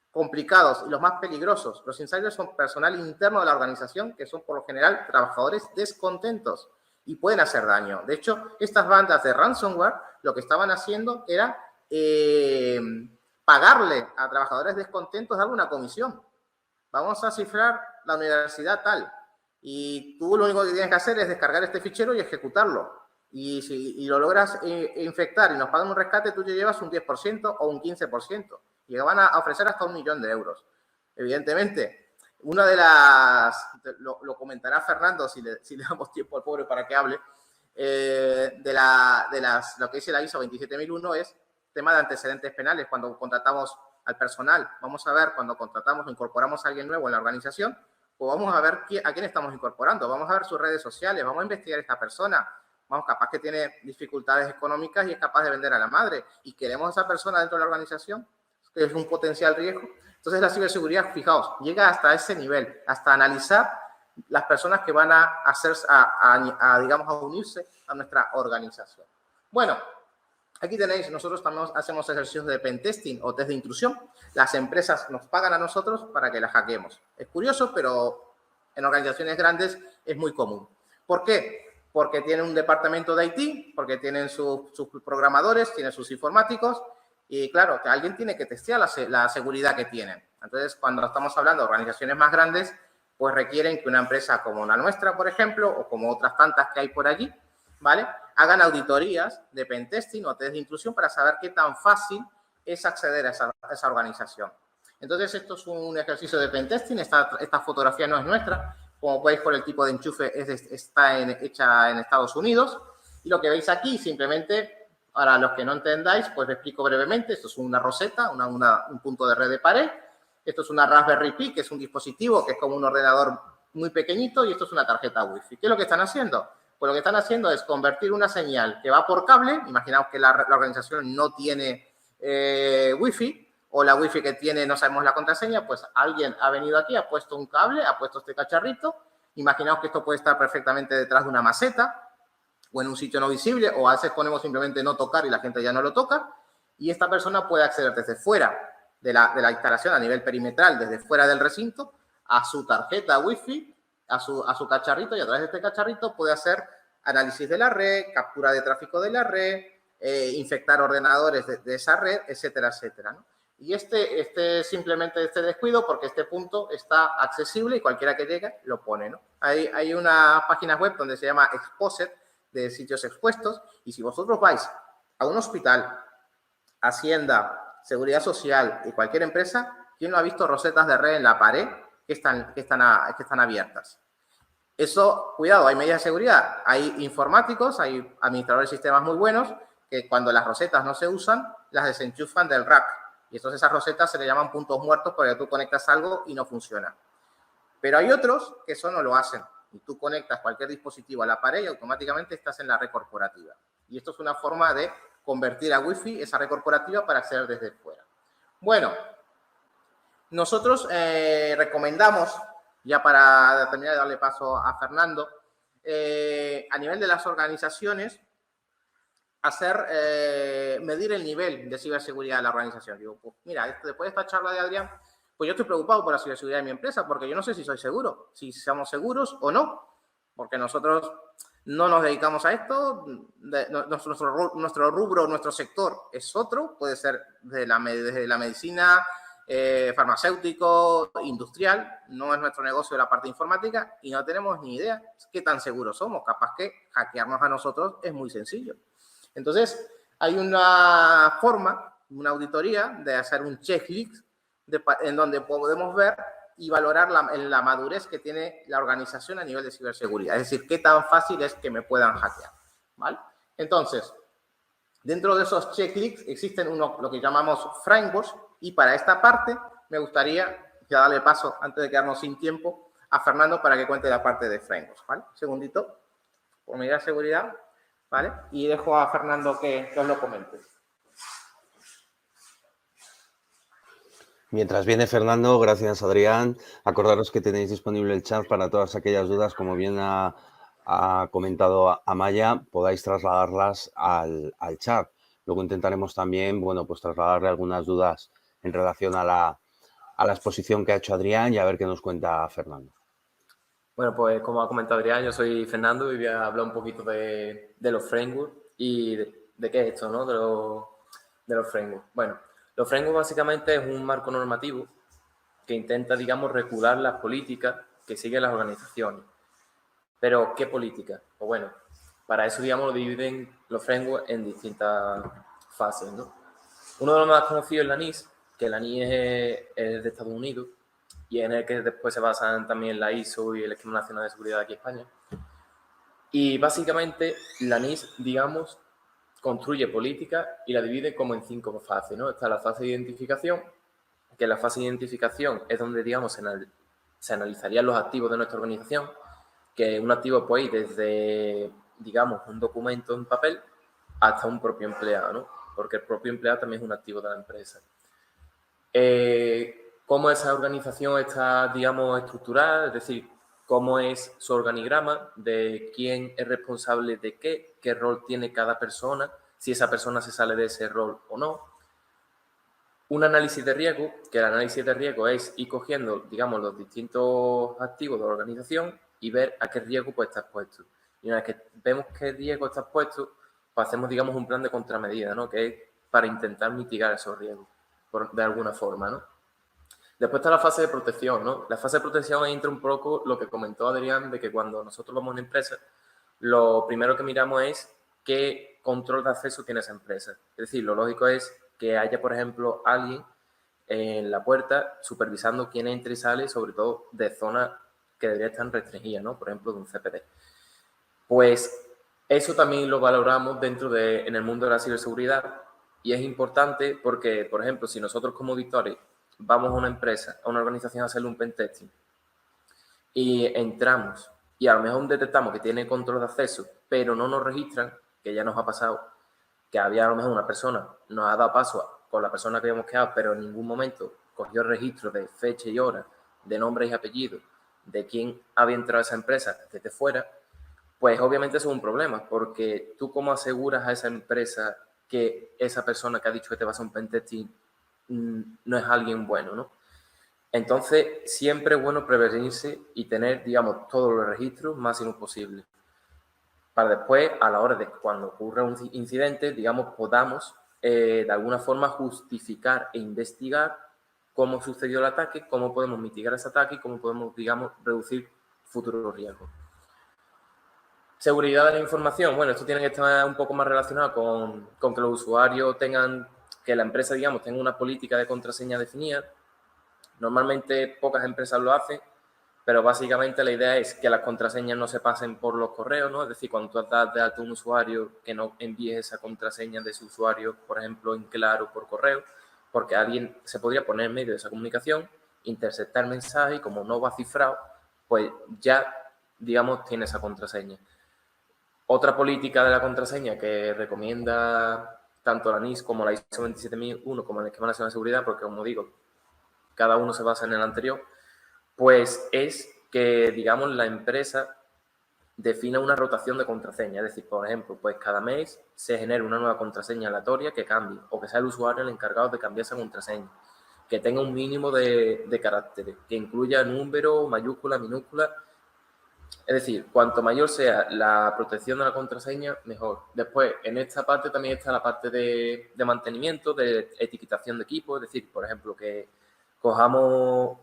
complicados y los más peligrosos. Los insiders son personal interno de la organización que son por lo general trabajadores descontentos y pueden hacer daño. De hecho, estas bandas de ransomware lo que estaban haciendo era pagarle a trabajadores descontentos darle una comisión. Vamos a cifrar la universidad tal. Y tú lo único que tienes que hacer es descargar este fichero y ejecutarlo. Y si lo logras infectar y nos pagan un rescate, tú te llevas un 10% o un 15%. Y van a ofrecer hasta €1 millón. Evidentemente, una de las... Lo comentará Fernando si le damos tiempo al pobre para que hable. Lo que dice la ISO 27001 es tema de antecedentes penales. Cuando contratamos al personal, vamos a ver, cuando contratamos o incorporamos a alguien nuevo en la organización, pues vamos a ver a quién estamos incorporando, vamos a ver sus redes sociales, vamos a investigar a esta persona, vamos, capaz que tiene dificultades económicas y es capaz de vender a la madre, y queremos a esa persona dentro de la organización, que es un potencial riesgo. Entonces la ciberseguridad, fijaos, llega hasta ese nivel, hasta analizar las personas que van digamos, a unirse a nuestra organización. Bueno, aquí tenéis, nosotros también hacemos ejercicios de pentesting o test de intrusión. Las empresas nos pagan a nosotros para que las hackeemos. Es curioso, pero en organizaciones grandes es muy común. ¿Por qué? Porque tienen un departamento de IT, porque tienen sus programadores, tienen sus informáticos, y claro, que alguien tiene que testear la seguridad que tienen. Entonces, cuando estamos hablando de organizaciones más grandes, pues requieren que una empresa como la nuestra, por ejemplo, o como otras tantas que hay por allí, ¿vale?, hagan auditorías de pentesting o test de intrusión para saber qué tan fácil es acceder a esa organización. Entonces, esto es un ejercicio de pentesting. Esta fotografía no es nuestra. Como veis por el tipo de enchufe, está hecha en Estados Unidos. Y lo que veis aquí, simplemente, para los que no entendáis, pues lo explico brevemente. Esto es una roseta, un punto de red de pared. Esto es una Raspberry Pi, que es un dispositivo que es como un ordenador muy pequeñito, y esto es una tarjeta Wi-Fi. ¿Qué es lo que están haciendo? Pues lo que están haciendo es convertir una señal que va por cable. Imaginaos que la organización no tiene Wi-Fi, o la Wi-Fi que tiene no sabemos la contraseña, pues alguien ha venido aquí, ha puesto un cable, ha puesto este cacharrito. Imaginaos que esto puede estar perfectamente detrás de una maceta o en un sitio no visible, o a veces ponemos simplemente no tocar y la gente ya no lo toca, y esta persona puede acceder desde fuera de la instalación a nivel perimetral, desde fuera del recinto, a su tarjeta Wi-Fi, a su cacharrito, y a través de este cacharrito puede hacer análisis de la red, captura de tráfico de la red, infectar ordenadores de esa red, etcétera, etcétera, ¿no? Y simplemente este descuido, porque este punto está accesible y cualquiera que llegue lo pone, ¿no? Hay una página web donde se llama Exposed, de sitios expuestos, y si vosotros vais a un hospital, Hacienda, Seguridad Social y cualquier empresa, ¿quién no ha visto rosetas de red en la pared que están abiertas? Eso, cuidado, hay medidas de seguridad. Hay informáticos, hay administradores de sistemas muy buenos que cuando las rosetas no se usan, las desenchufan del rack. Y entonces esas rosetas se le llaman puntos muertos porque tú conectas algo y no funciona. Pero hay otros que eso no lo hacen. Y tú conectas cualquier dispositivo a la pared y automáticamente estás en la red corporativa. Y esto es una forma de convertir a Wi-Fi esa red corporativa para acceder desde fuera. Bueno, nosotros recomendamos, ya para terminar de darle paso a Fernando, a nivel de las organizaciones, medir el nivel de ciberseguridad de la organización. Digo, pues mira, después de esta charla de Adrián, pues yo estoy preocupado por la ciberseguridad de mi empresa, porque yo no sé si soy seguro, si somos seguros o no, porque nosotros no nos dedicamos a esto, nuestro rubro, nuestro sector es otro, puede ser desde la medicina, farmacéutico, industrial, no es nuestro negocio la parte informática y no tenemos ni idea qué tan seguros somos. Capaz que hackearnos a nosotros es muy sencillo. Entonces, hay una forma, una auditoría de hacer un checklist en donde podemos ver y valorar la madurez que tiene la organización a nivel de ciberseguridad. Es decir, qué tan fácil es que me puedan hackear, ¿vale? Entonces, dentro de esos checklists existen lo que llamamos frameworks, y para esta parte me gustaría ya darle paso, antes de quedarnos sin tiempo, a Fernando para que cuente la parte de frameworks, ¿vale? Un segundito, por medida de seguridad, ¿vale? Y dejo a Fernando que os lo comente. Mientras viene Fernando, gracias Adrián. Acordaros que tenéis disponible el chat para todas aquellas dudas, como bien ha comentado Amaya, podáis trasladarlas al chat. Luego intentaremos también, bueno, pues trasladarle algunas dudas en relación a la exposición que ha hecho Adrián y a ver qué nos cuenta Fernando. Bueno, pues como ha comentado Adrián, yo soy Fernando y voy a hablar un poquito de los frameworks y de qué es esto, ¿no? De los frameworks. Bueno, los frameworks básicamente es un marco normativo que intenta, digamos, regular las políticas que siguen las organizaciones. Pero, ¿qué políticas? Pues bueno, para eso, digamos, lo dividen los frameworks en distintas fases, ¿no? Uno de los más conocidos es la NIS, que la NIS es de Estados Unidos y en el que después se basan también la ISO y el Esquema Nacional de Seguridad aquí en España. Y básicamente la NIS, digamos, construye políticas y la divide como en 5 fases, ¿no? Está la fase de identificación, que la fase de identificación es donde, digamos, se analizarían los activos de nuestra organización, que un activo puede ir desde, digamos, un documento en papel hasta un propio empleado, ¿no? Porque el propio empleado también es un activo de la empresa. ¿Cómo esa organización está, digamos, estructurada? Es decir, cómo es su organigrama, de quién es responsable de qué rol tiene cada persona, si esa persona se sale de ese rol o no. Un análisis de riesgo, que el análisis de riesgo es ir cogiendo, digamos, los distintos activos de la organización y ver a qué riesgo pues está expuesto. Y una vez que vemos qué riesgo está expuesto, pues hacemos, digamos, un plan de contramedida, ¿no? Que es para intentar mitigar esos riesgos, de alguna forma, ¿no? Después está la fase de protección, ¿no? La fase de protección entra un poco lo que comentó Adrián, de que cuando nosotros vamos a una empresa, lo primero que miramos es qué control de acceso tiene esa empresa. Es decir, lo lógico es que haya, por ejemplo, alguien en la puerta supervisando quién entra y sale, sobre todo de zonas que deberían estar restringidas, ¿no? Por ejemplo, de un CPD. Pues eso también lo valoramos en el mundo de la ciberseguridad y es importante porque, por ejemplo, si nosotros como auditores vamos a una empresa, a una organización a hacerle un pentesting y entramos y a lo mejor detectamos que tiene control de acceso, pero no nos registran, que ya nos ha pasado, que había a lo mejor una persona, nos ha dado paso con la persona que habíamos quedado, pero en ningún momento cogió el registro de fecha y hora, de nombre y apellido, de quién había entrado a esa empresa desde fuera, pues obviamente eso es un problema, porque tú cómo aseguras a esa empresa que esa persona que ha dicho que te va a hacer un pentesting no es alguien bueno, ¿no? Entonces, siempre es bueno prevenirse y tener, digamos, todos los registros máximo posible. para después, a la hora de cuando ocurra un incidente, digamos, podamos de alguna forma justificar e investigar cómo sucedió el ataque, cómo podemos mitigar ese ataque y cómo podemos, digamos, reducir futuros riesgos. Seguridad de la información. Bueno, esto tiene que estar un poco más relacionado con que los usuarios tengan, que la empresa, digamos, tenga una política de contraseña definida. Normalmente pocas empresas lo hacen, pero básicamente la idea es que las contraseñas no se pasen por los correos, ¿no? Es decir, cuando tú das de alta a un usuario, que no envíes esa contraseña de ese usuario, por ejemplo, en claro por correo, porque alguien se podría poner en medio de esa comunicación, interceptar mensajes y como no va cifrado, pues ya, digamos, tiene esa contraseña. Otra política de la contraseña que recomienda tanto la NIS como la ISO 27001 como el Esquema Nacional de Seguridad, porque como digo, cada uno se basa en el anterior, pues es que, digamos, la empresa defina una rotación de contraseña. Es decir, por ejemplo, pues cada mes se genera una nueva contraseña aleatoria que cambie, o que sea el usuario el encargado de cambiar esa contraseña, que tenga un mínimo de caracteres, que incluya número, mayúscula, minúscula. Es decir, cuanto mayor sea la protección de la contraseña, mejor. Después, en esta parte también está la parte de mantenimiento, de etiquetación de equipos. Es decir, por ejemplo, que cojamos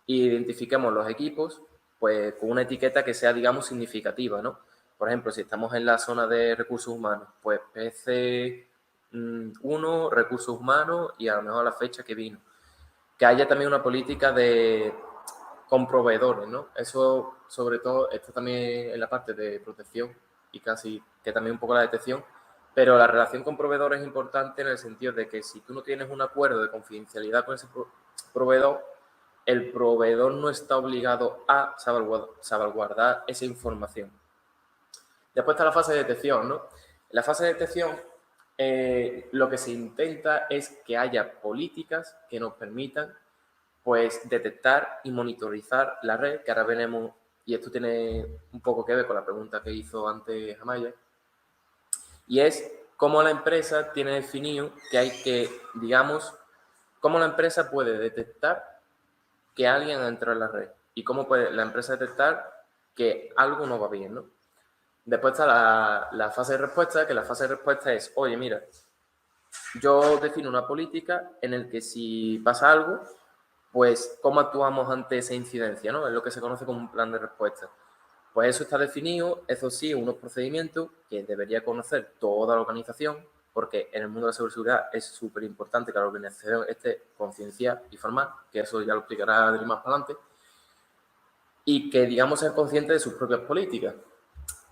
e identifiquemos los equipos pues con una etiqueta que sea, digamos, significativa, ¿no? Por ejemplo, si estamos en la zona de recursos humanos, pues PC1, recursos humanos y a lo mejor la fecha que vino. Que haya también una política con proveedores, ¿no? Eso, sobre todo, esto también en la parte de protección y casi que también un poco la detección, pero la relación con proveedores es importante en el sentido de que si tú no tienes un acuerdo de confidencialidad con ese proveedor, el proveedor no está obligado a salvaguardar esa información. Después está la fase de detección, ¿no? En la fase de detección, lo que se intenta es que haya políticas que nos permitan pues detectar y monitorizar la red, que ahora veremos, y esto tiene un poco que ver con la pregunta que hizo antes Amaya, y es cómo la empresa tiene definido que hay que, digamos, cómo la empresa puede detectar que alguien ha entrado en la red y cómo puede la empresa detectar que algo no va bien, ¿no? Después está la fase de respuesta, que la fase de respuesta es, oye, mira, yo defino una política en la que si pasa algo, pues cómo actuamos ante esa incidencia, ¿no? Es lo que se conoce como un plan de respuesta. Pues eso está definido, eso sí, unos procedimientos que debería conocer toda la organización, porque en el mundo de la ciberseguridad es súper importante que la organización esté concienciada y formada, que eso ya lo explicará Adri más para adelante, y que, digamos, ser consciente de sus propias políticas.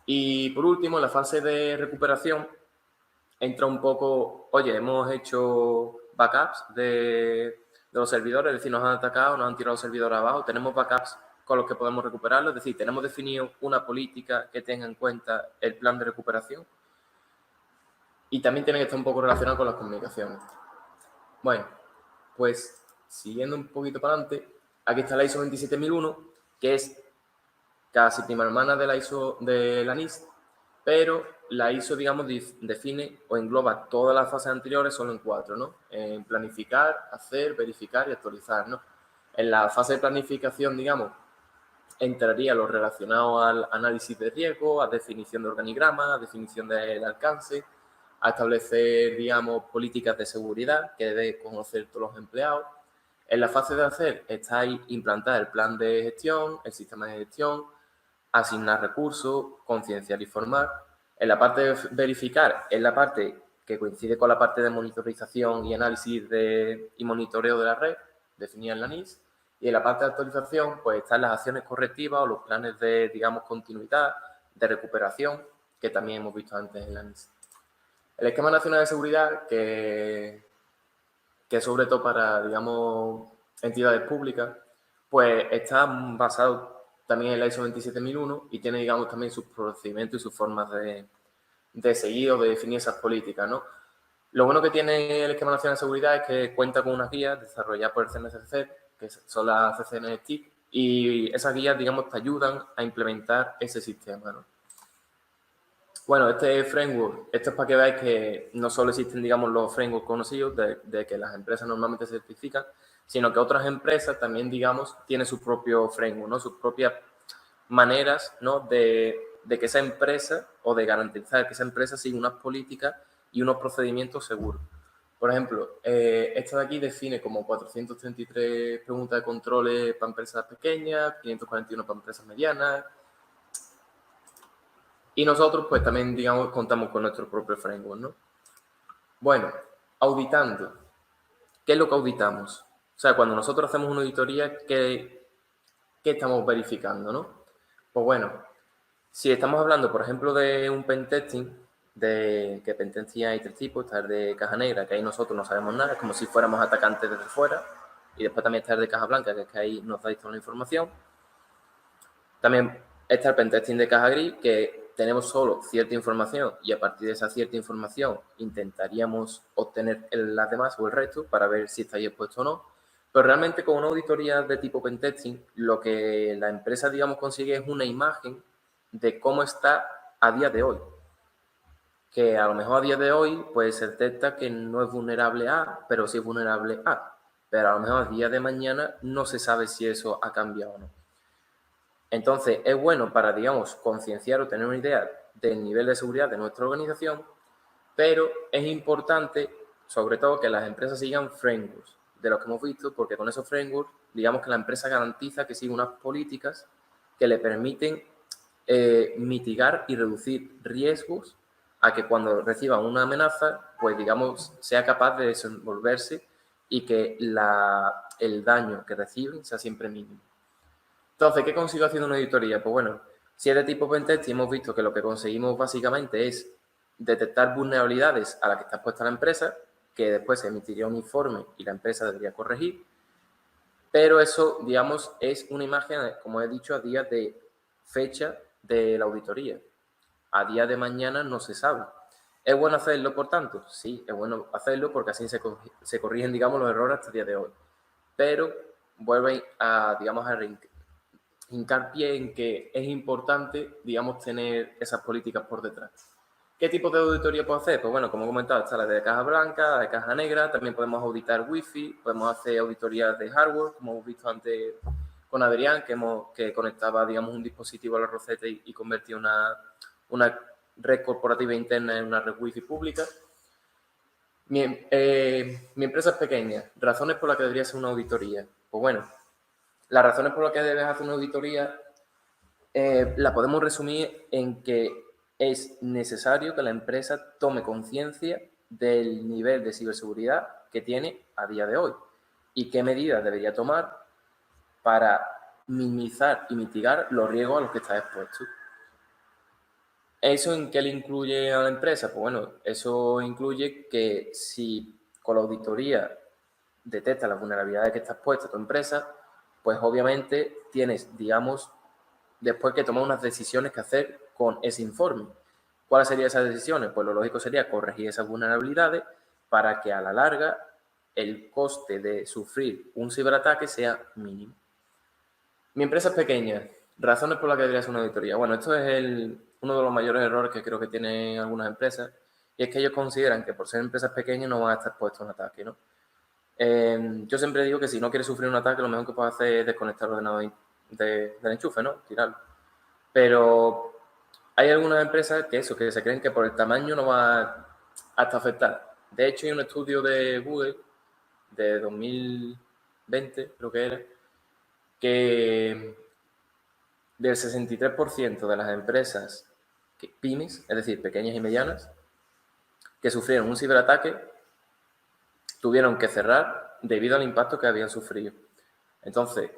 Y por último, en la fase de recuperación, entra un poco, oye, hemos hecho backups de los servidores, es decir, nos han atacado, nos han tirado los servidores abajo, tenemos backups con los que podemos recuperarlos, es decir, tenemos definido una política que tenga en cuenta el plan de recuperación. Y también tiene que estar un poco relacionado con las comunicaciones. Bueno, pues siguiendo un poquito para adelante, aquí está la ISO 27001, que es casi prima hermana de la ISO de la NIST, pero la ISO, digamos, define o engloba todas las fases anteriores solo en 4, ¿no? En planificar, hacer, verificar y actualizar, ¿no? En la fase de planificación, digamos, entraría lo relacionado al análisis de riesgo, a definición de organigrama, a definición del alcance, a establecer, digamos, políticas de seguridad que deben conocer todos los empleados. En la fase de hacer está ahí implantar el plan de gestión, el sistema de gestión, asignar recursos, concienciar y formar. En la parte de verificar es la parte que coincide con la parte de monitorización y análisis y monitoreo de la red, definida en la NIST. Y en la parte de actualización, pues están las acciones correctivas o los planes de, digamos, continuidad, de recuperación, que también hemos visto antes en la NIST. El Esquema Nacional de Seguridad, que sobre todo para, digamos, entidades públicas, pues está basado también en la ISO 27001 y tiene, digamos, también sus procedimientos y sus formas de seguir o de definir esas políticas, ¿no? Lo bueno que tiene el Esquema Nacional de Seguridad es que cuenta con unas guías desarrolladas por el CNCC, que son las CCNSTIC, y esas guías, digamos, te ayudan a implementar ese sistema, ¿no? Bueno, este framework, esto es para que veáis que no solo existen, digamos, los frameworks conocidos de que las empresas normalmente certifican, sino que otras empresas también, digamos, tienen su propio framework, ¿no? Sus propias maneras, ¿no? de de que esa empresa o de garantizar que esa empresa siga unas políticas y unos procedimientos seguros. Por ejemplo, esto de aquí define como 433 preguntas de controles para empresas pequeñas, 541 para empresas medianas. Y nosotros, pues también, digamos, contamos con nuestro propio framework, ¿no? Bueno, auditando. ¿Qué es lo que auditamos? O sea, cuando nosotros hacemos una auditoría, ¿qué estamos verificando, no? Pues bueno, si estamos hablando, por ejemplo, de un pentesting, que pentesting hay 3 tipos, está el de caja negra, que ahí nosotros no sabemos nada, es como si fuéramos atacantes desde fuera, y después también está el de caja blanca, que es que ahí nos dais toda la información. También está el pentesting de caja gris, que tenemos solo cierta información y a partir de esa cierta información intentaríamos obtener las demás o el resto para ver si está ahí expuesto o no. Pero realmente con una auditoría de tipo pentesting, lo que la empresa, digamos, consigue es una imagen de cómo está a día de hoy. Que a lo mejor a día de hoy pues se detecta que no es vulnerable a, pero sí es vulnerable a. Pero a lo mejor a día de mañana no se sabe si eso ha cambiado o no. Entonces, es bueno para, digamos, concienciar o tener una idea del nivel de seguridad de nuestra organización, pero es importante, sobre todo, que las empresas sigan frameworks de los que hemos visto, porque con esos frameworks, digamos que la empresa garantiza que siga unas políticas que le permiten mitigar y reducir riesgos a que cuando reciban una amenaza, pues, digamos, sea capaz de desenvolverse y que el daño que reciben sea siempre mínimo. Entonces, ¿qué consigo haciendo una auditoría? Pues bueno, si es de tipo pentesting, hemos visto que lo que conseguimos básicamente es detectar vulnerabilidades a las que está expuesta la empresa, que después se emitiría un informe y la empresa debería corregir. Pero eso, digamos, es una imagen, como he dicho, a día de fecha de la auditoría. A día de mañana no se sabe. ¿Es bueno hacerlo, por tanto? Sí, es bueno hacerlo porque así se corrigen, digamos, los errores hasta el día de hoy. Pero vuelven a, digamos, a hincar pie en que es importante, digamos, tener esas políticas por detrás. ¿Qué tipo de auditoría puedo hacer? Pues bueno, como he comentado, está la de caja blanca, la de caja negra, también podemos auditar Wi-Fi, podemos hacer auditorías de hardware, como hemos visto antes con Adrián, que conectaba, digamos, un dispositivo a la roseta y convertía una red corporativa interna en una red Wi-Fi pública. Mi empresa es pequeña. ¿Razones por las que debería hacer una auditoría? Pues bueno, las razones por las que debes hacer una auditoría la podemos resumir en que es necesario que la empresa tome conciencia del nivel de ciberseguridad que tiene a día de hoy y qué medidas debería tomar para minimizar y mitigar los riesgos a los que está expuesto. ¿Eso en qué le incluye a la empresa? Pues bueno, eso incluye que si con la auditoría detecta las vulnerabilidades que está expuesta tu empresa, pues obviamente tienes, digamos, después que tomar unas decisiones que hacer con ese informe. ¿Cuáles serían esas decisiones? Pues lo lógico sería corregir esas vulnerabilidades para que a la larga el coste de sufrir un ciberataque sea mínimo. Mi empresa es pequeña. Razones por las que debería hacer una auditoría. Bueno, esto es uno de los mayores errores que creo que tienen algunas empresas, y es que ellos consideran que por ser empresas pequeñas no van a estar expuestos a un ataque, ¿no? Yo siempre digo que si no quieres sufrir un ataque, lo mejor que puedes hacer es desconectar el ordenador del enchufe, ¿no? Tirarlo. Pero hay algunas empresas que se creen que por el tamaño no va a estar afectada. De hecho, hay un estudio de Google de 2020, creo que era, que del 63% de las empresas pymes, es decir, pequeñas y medianas, que sufrieron un ciberataque, tuvieron que cerrar debido al impacto que habían sufrido. Entonces,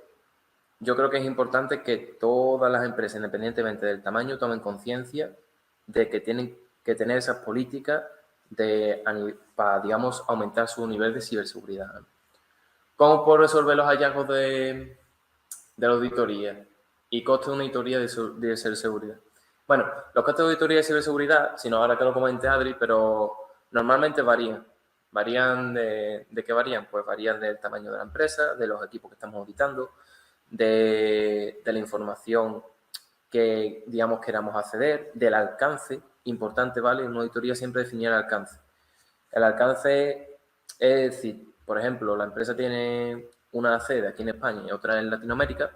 yo creo que es importante que todas las empresas, independientemente del tamaño, tomen conciencia de que tienen que tener esas políticas para, digamos, aumentar su nivel de ciberseguridad. ¿Cómo puedo resolver los hallazgos de la auditoría y costes de una auditoría de ciberseguridad? Bueno, los costes de auditoría de ciberseguridad, si no ahora que lo comente Adri, pero normalmente varían. ¿Varían de qué varían? Pues varían del tamaño de la empresa, de los equipos que estamos auditando, de la información que, digamos, queramos acceder, del alcance. Importante, ¿vale? En una auditoría siempre definir el alcance. El alcance es decir, por ejemplo, la empresa tiene una sede aquí en España y otra en Latinoamérica.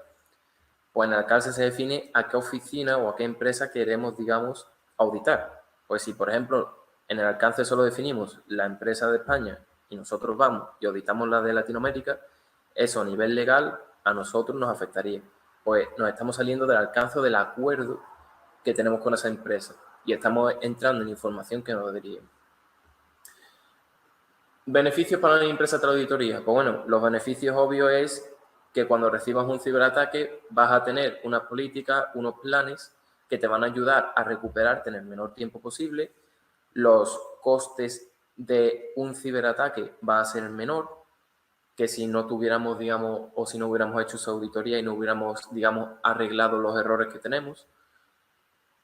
Pues en el alcance se define a qué oficina o a qué empresa queremos, digamos, auditar. Pues si, por ejemplo, en el alcance solo definimos la empresa de España y nosotros vamos y auditamos la de Latinoamérica, eso a nivel legal a nosotros nos afectaría. Pues nos estamos saliendo del alcance del acuerdo que tenemos con esa empresa y estamos entrando en información que no deberíamos. ¿Beneficios para una empresa de la auditoría? Pues bueno, los beneficios obvios es que cuando recibas un ciberataque vas a tener unas políticas, unos planes que te van a ayudar a recuperarte en el menor tiempo posible. Los costes de un ciberataque va a ser menor que si no tuviéramos, digamos, o si no hubiéramos hecho esa auditoría y no hubiéramos, digamos, arreglado los errores que tenemos.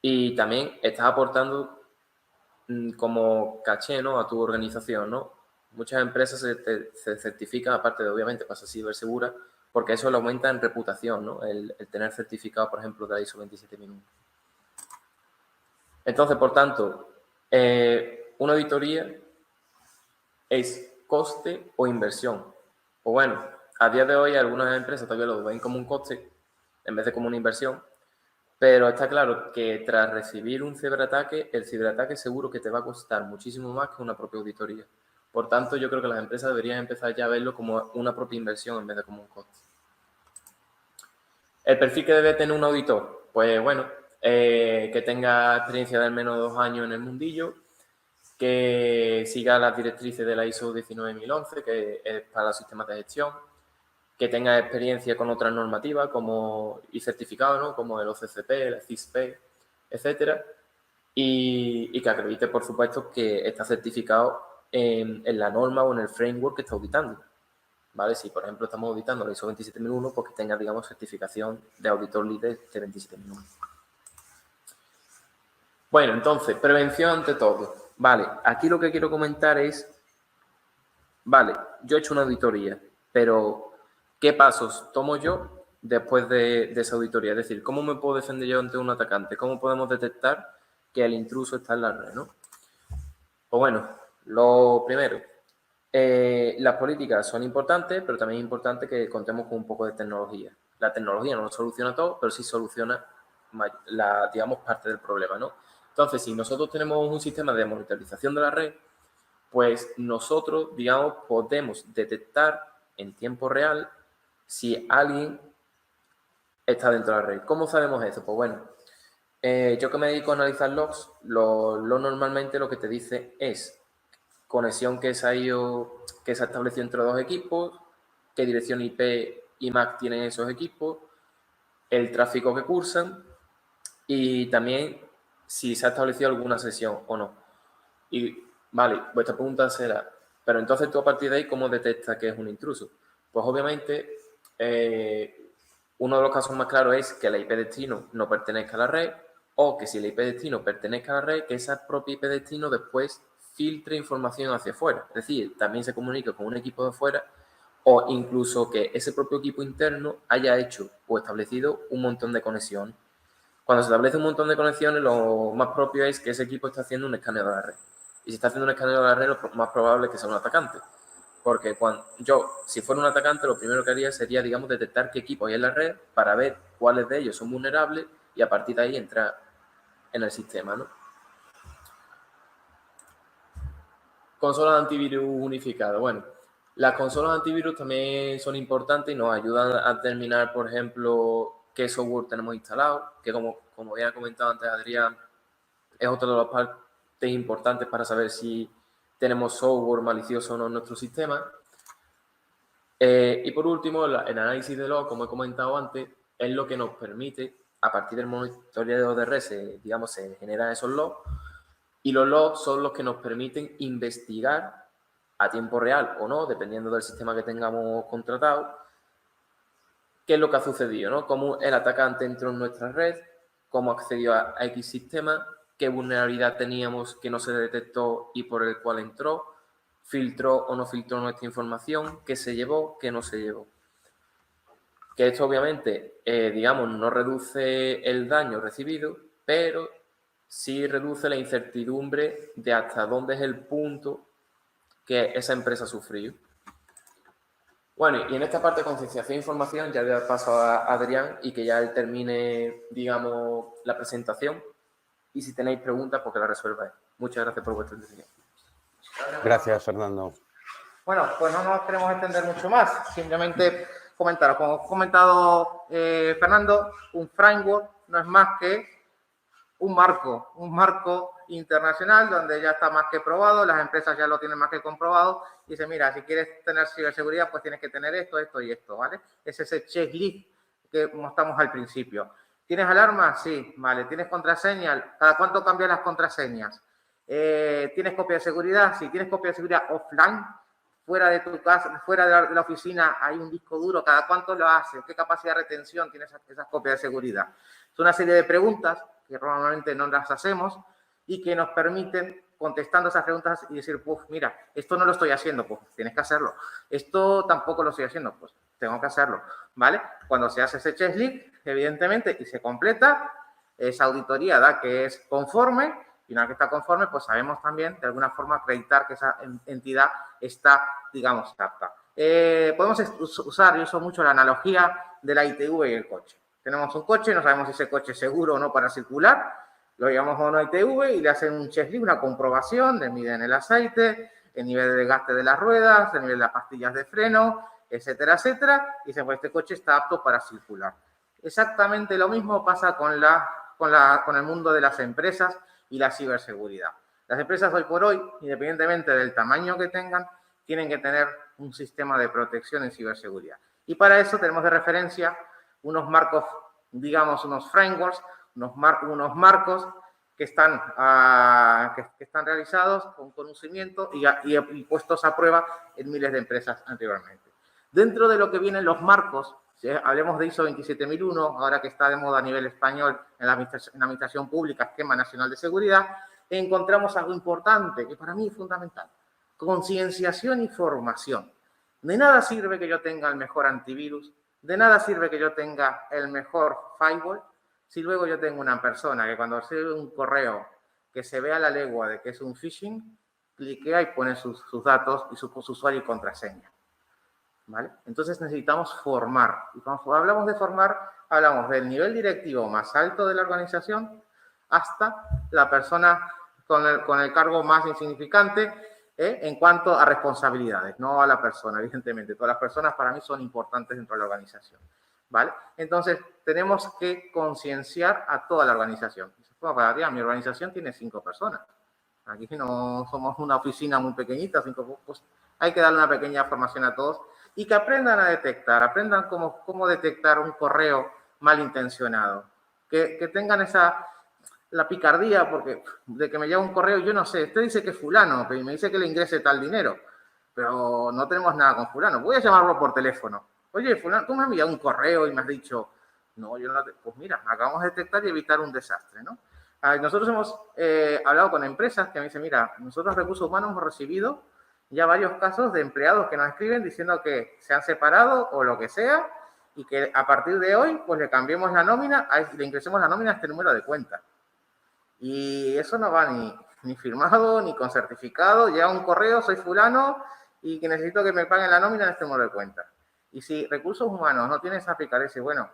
Y también estás aportando como caché, ¿no?, a tu organización, ¿no? Muchas empresas se certifican, aparte de, obviamente, para ser cibersegura, porque eso le aumenta en reputación, ¿no? El tener certificado, por ejemplo, de la ISO 27001. Entonces, por tanto, una auditoría es coste o inversión. Pues bueno, a día de hoy algunas empresas todavía lo ven como un coste en vez de como una inversión, pero está claro que tras recibir un ciberataque, el ciberataque seguro que te va a costar muchísimo más que una propia auditoría. Por tanto, yo creo que las empresas deberían empezar ya a verlo como una propia inversión en vez de como un coste. ¿El perfil que debe tener un auditor? Pues bueno, que tenga experiencia de al menos 2 años en el mundillo, que siga las directrices de la ISO 19011, que es para los sistemas de gestión, que tenga experiencia con otras normativas y certificados, ¿no?, como el OCCP, el CISP, etcétera, y que acredite, por supuesto, que está certificado en la norma o en el framework que está auditando, ¿vale? Si, por ejemplo, estamos auditando la ISO 27001, pues que tenga, digamos, certificación de auditor líder de 27001. Bueno, entonces, prevención ante todo. Vale, aquí lo que quiero comentar es, vale, yo he hecho una auditoría, pero ¿qué pasos tomo yo después de esa auditoría? Es decir, ¿cómo me puedo defender yo ante un atacante? ¿Cómo podemos detectar que el intruso está en la red, ¿no? Pues bueno, lo primero, las políticas son importantes, pero también es importante que contemos con un poco de tecnología. La tecnología no lo soluciona todo, pero sí soluciona, digamos, parte del problema, ¿no? Entonces, si nosotros tenemos un sistema de monitorización de la red, pues nosotros, digamos, podemos detectar en tiempo real si alguien está dentro de la red. ¿Cómo sabemos eso? Pues bueno, yo que me dedico a analizar logs, lo normalmente lo que te dice es conexión que se ha establecido entre 2 equipos, qué dirección IP y MAC tienen esos equipos, el tráfico que cursan y también si se ha establecido alguna sesión o no. Y vale, vuestra pregunta será, pero entonces tú a partir de ahí, ¿cómo detectas que es un intruso? Pues obviamente, uno de los casos más claros es que la IP destino no pertenezca a la red, o que si la IP destino pertenezca a la red, que esa propia IP destino después filtre información hacia afuera. Es decir, también se comunica con un equipo de afuera, o incluso que ese propio equipo interno haya hecho o establecido un montón de conexiones. Cuando se establece un montón de conexiones, lo más propio es que ese equipo está haciendo un escaneo de la red. Y si está haciendo un escaneo de la red, lo más probable es que sea un atacante. Porque si fuera un atacante, lo primero que haría sería, digamos, detectar qué equipo hay en la red para ver cuáles de ellos son vulnerables y a partir de ahí entrar en el sistema, ¿no? Consolas antivirus unificadas. Bueno, las consolas antivirus también son importantes y nos ayudan a determinar, por ejemplo, qué software tenemos instalado, que como ya ha comentado antes Adrián, es otra de las partes importantes para saber si tenemos software malicioso o no en nuestro sistema. Y por último, el análisis de log, como he comentado antes, es lo que nos permite, a partir del monitoreo de red, digamos, se generan esos logs, y los logs son los que nos permiten investigar a tiempo real o no, dependiendo del sistema que tengamos contratado, qué es lo que ha sucedido, ¿no? Cómo el atacante entró en nuestra red, cómo accedió a X sistema, qué vulnerabilidad teníamos que no se detectó y por el cual entró, filtró o no filtró nuestra información, qué se llevó, qué no se llevó. Que esto obviamente, digamos, no reduce el daño recibido, pero sí reduce la incertidumbre de hasta dónde es el punto que esa empresa ha sufrido. Bueno, y en esta parte de concienciación e información ya le doy paso a Adrián y que ya él termine, digamos, la presentación. Y si tenéis preguntas, pues que la resuelva él. Muchas gracias por vuestra atención. Gracias, Fernando. Bueno, pues no nos queremos extender mucho más. Simplemente comentaros, como ha comentado Fernando, un framework no es más que un marco internacional donde ya está más que probado, las empresas ya lo tienen más que comprobado y dice, mira, si quieres tener ciberseguridad, pues tienes que tener esto, esto y esto, ¿vale? Es ese checklist que mostramos al principio. ¿Tienes alarma? Sí, vale. ¿Tienes contraseña? ¿Cada cuánto cambias las contraseñas? ¿Tienes copia de seguridad? Sí. ¿Tienes copia de seguridad offline? Fuera de tu casa, fuera de la oficina hay un disco duro. ¿Cada cuánto lo haces? ¿Qué capacidad de retención tiene esas copias de seguridad? Es una serie de preguntas que normalmente no las hacemos y que nos permiten, contestando esas preguntas y decir, pues mira, esto no lo estoy haciendo, pues tienes que hacerlo. Esto tampoco lo estoy haciendo, pues tengo que hacerlo, ¿vale? Cuando se hace ese checklist, evidentemente, y se completa, esa auditoría da que es conforme, y una vez que está conforme, pues sabemos también, de alguna forma, acreditar que esa entidad está, digamos, apta. Podemos usar, yo uso mucho la analogía de la ITV y el coche. Tenemos un coche, no sabemos si ese coche es seguro o no para circular, lo llevamos a una ITV y le hacen un checklist, una comprobación, le miden el aceite, el nivel de desgaste de las ruedas, el nivel de las pastillas de freno, etcétera, etcétera, y dicen, pues este coche está apto para circular. Exactamente lo mismo pasa con el mundo de las empresas y la ciberseguridad. Las empresas hoy por hoy, independientemente del tamaño que tengan, tienen que tener un sistema de protección en ciberseguridad. Y para eso tenemos de referencia unos marcos, digamos, unos frameworks, unos marcos que están realizados con conocimiento y puestos a prueba en miles de empresas anteriormente. Dentro de lo que vienen los marcos, si hablemos de ISO 27001, ahora que está de moda a nivel español en la administración pública, Esquema Nacional de Seguridad, encontramos algo importante que para mí es fundamental. Concienciación y formación. De nada sirve que yo tenga el mejor antivirus, de nada sirve que yo tenga el mejor firewall, si luego yo tengo una persona que cuando recibe un correo que se ve a la legua de que es un phishing, cliquea y pone sus datos y su usuario y contraseña. ¿Vale? Entonces necesitamos formar. Y cuando hablamos de formar, hablamos del nivel directivo más alto de la organización hasta la persona con el cargo más insignificante en cuanto a responsabilidades, no a la persona, evidentemente. Todas las personas para mí son importantes dentro de la organización. ¿Vale? Entonces, tenemos que concienciar a toda la organización. Mi organización tiene 5 personas. Aquí no somos una oficina muy pequeñita, 5, pues hay que darle una pequeña formación a todos y que aprendan a detectar, aprendan cómo detectar un correo malintencionado. Que tengan la picardía, porque de que me llega un correo, yo no sé, usted dice que es fulano, y me dice que le ingrese tal dinero, pero no tenemos nada con fulano. Voy a llamarlo por teléfono. Oye, fulano, tú me has enviado un correo y me has dicho, no, yo no te... Pues mira, acabamos de detectar y evitar un desastre, ¿no? Nosotros hemos hablado con empresas que me dicen, mira, nosotros recursos humanos hemos recibido ya varios casos de empleados que nos escriben diciendo que se han separado o lo que sea y que a partir de hoy pues le cambiemos la nómina, le ingresemos la nómina a este número de cuenta. Y eso no va ni firmado, ni con certificado, llega un correo, soy fulano y que necesito que me paguen la nómina en este número de cuenta. Y si recursos humanos no tienen esa picaresca, bueno,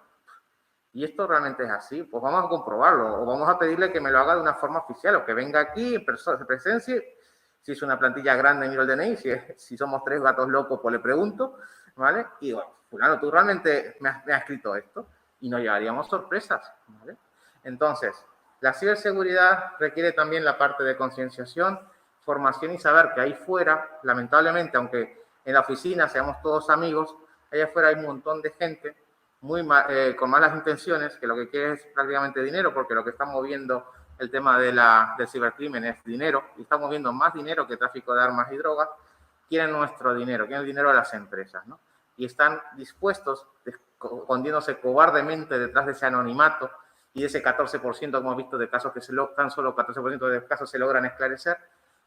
¿y esto realmente es así? Pues vamos a comprobarlo o vamos a pedirle que me lo haga de una forma oficial o que venga aquí, se presencie. Si es una plantilla grande, miro el DNI. Si somos 3 gatos locos, pues le pregunto, ¿vale? Y bueno, fulano, tú realmente me has escrito esto y nos llevaríamos sorpresas, ¿vale? Entonces, la ciberseguridad requiere también la parte de concienciación, formación y saber que ahí fuera, lamentablemente, aunque en la oficina seamos todos amigos, allá afuera hay un montón de gente con malas intenciones, que lo que quiere es prácticamente dinero, porque lo que está moviendo el tema del cibercrimen es dinero, y estamos viendo más dinero que tráfico de armas y drogas. Quieren nuestro dinero, quieren el dinero de las empresas, ¿no? Y están dispuestos, escondiéndose cobardemente detrás de ese anonimato y de ese 14% que hemos visto de casos que tan solo 14% de casos se logran esclarecer,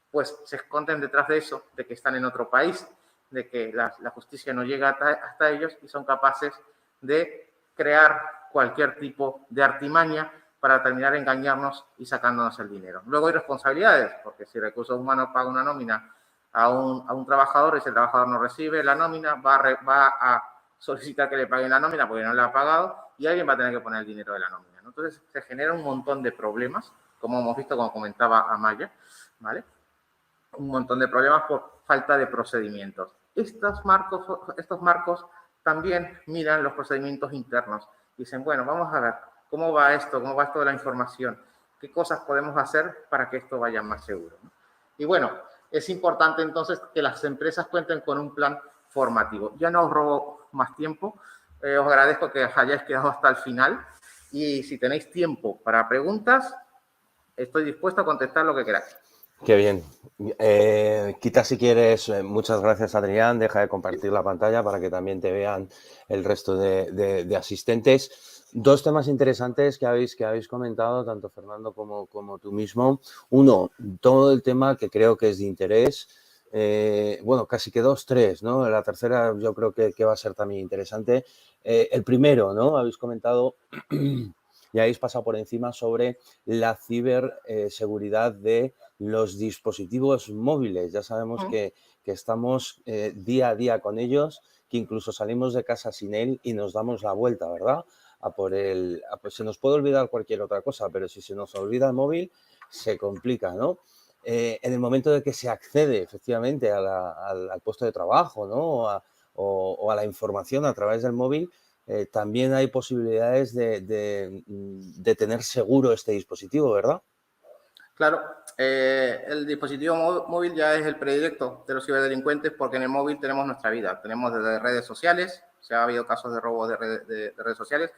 pues se esconden detrás de eso, de que están en otro país, de que la justicia no llega hasta ellos y son capaces de crear cualquier tipo de artimaña para terminar engañarnos y sacándonos el dinero. Luego hay responsabilidades, porque si Recursos Humanos paga una nómina a un trabajador, ese trabajador no recibe la nómina, va a solicitar que le paguen la nómina porque no le ha pagado y alguien va a tener que poner el dinero de la nómina, ¿no? Entonces, se genera un montón de problemas, como hemos visto, como comentaba Amaya, ¿vale? Un montón de problemas por falta de procedimientos. Estos marcos también miran los procedimientos internos. Dicen, bueno, vamos a ver cómo va esto de la información, qué cosas podemos hacer para que esto vaya más seguro, ¿no? Y bueno, es importante entonces que las empresas cuenten con un plan formativo. Ya no os robo más tiempo, os agradezco que hayáis quedado hasta el final y si tenéis tiempo para preguntas, estoy dispuesto a contestar lo que queráis. Qué bien. Quita si quieres, muchas gracias Adrián, deja de compartir la pantalla para que también te vean el resto de asistentes. Dos temas interesantes que habéis comentado, tanto Fernando como tú mismo. Uno, todo el tema que creo que es de interés. Bueno, casi que tres, ¿no? La tercera yo creo que va a ser también interesante. El primero, ¿no? Habéis comentado y habéis pasado por encima sobre la ciberseguridad de los dispositivos móviles. Ya sabemos que estamos día a día con ellos, que incluso salimos de casa sin él y nos damos la vuelta, ¿verdad? Se nos puede olvidar cualquier otra cosa, pero si se nos olvida el móvil, se complica, ¿no? En el momento de que se accede efectivamente al puesto de trabajo, ¿no? O a la información a través del móvil, también hay posibilidades de tener seguro este dispositivo, ¿verdad? Claro, el dispositivo móvil ya es el predilecto de los ciberdelincuentes porque en el móvil tenemos nuestra vida. Tenemos desde redes sociales, se ha habido casos de robo de redes sociales.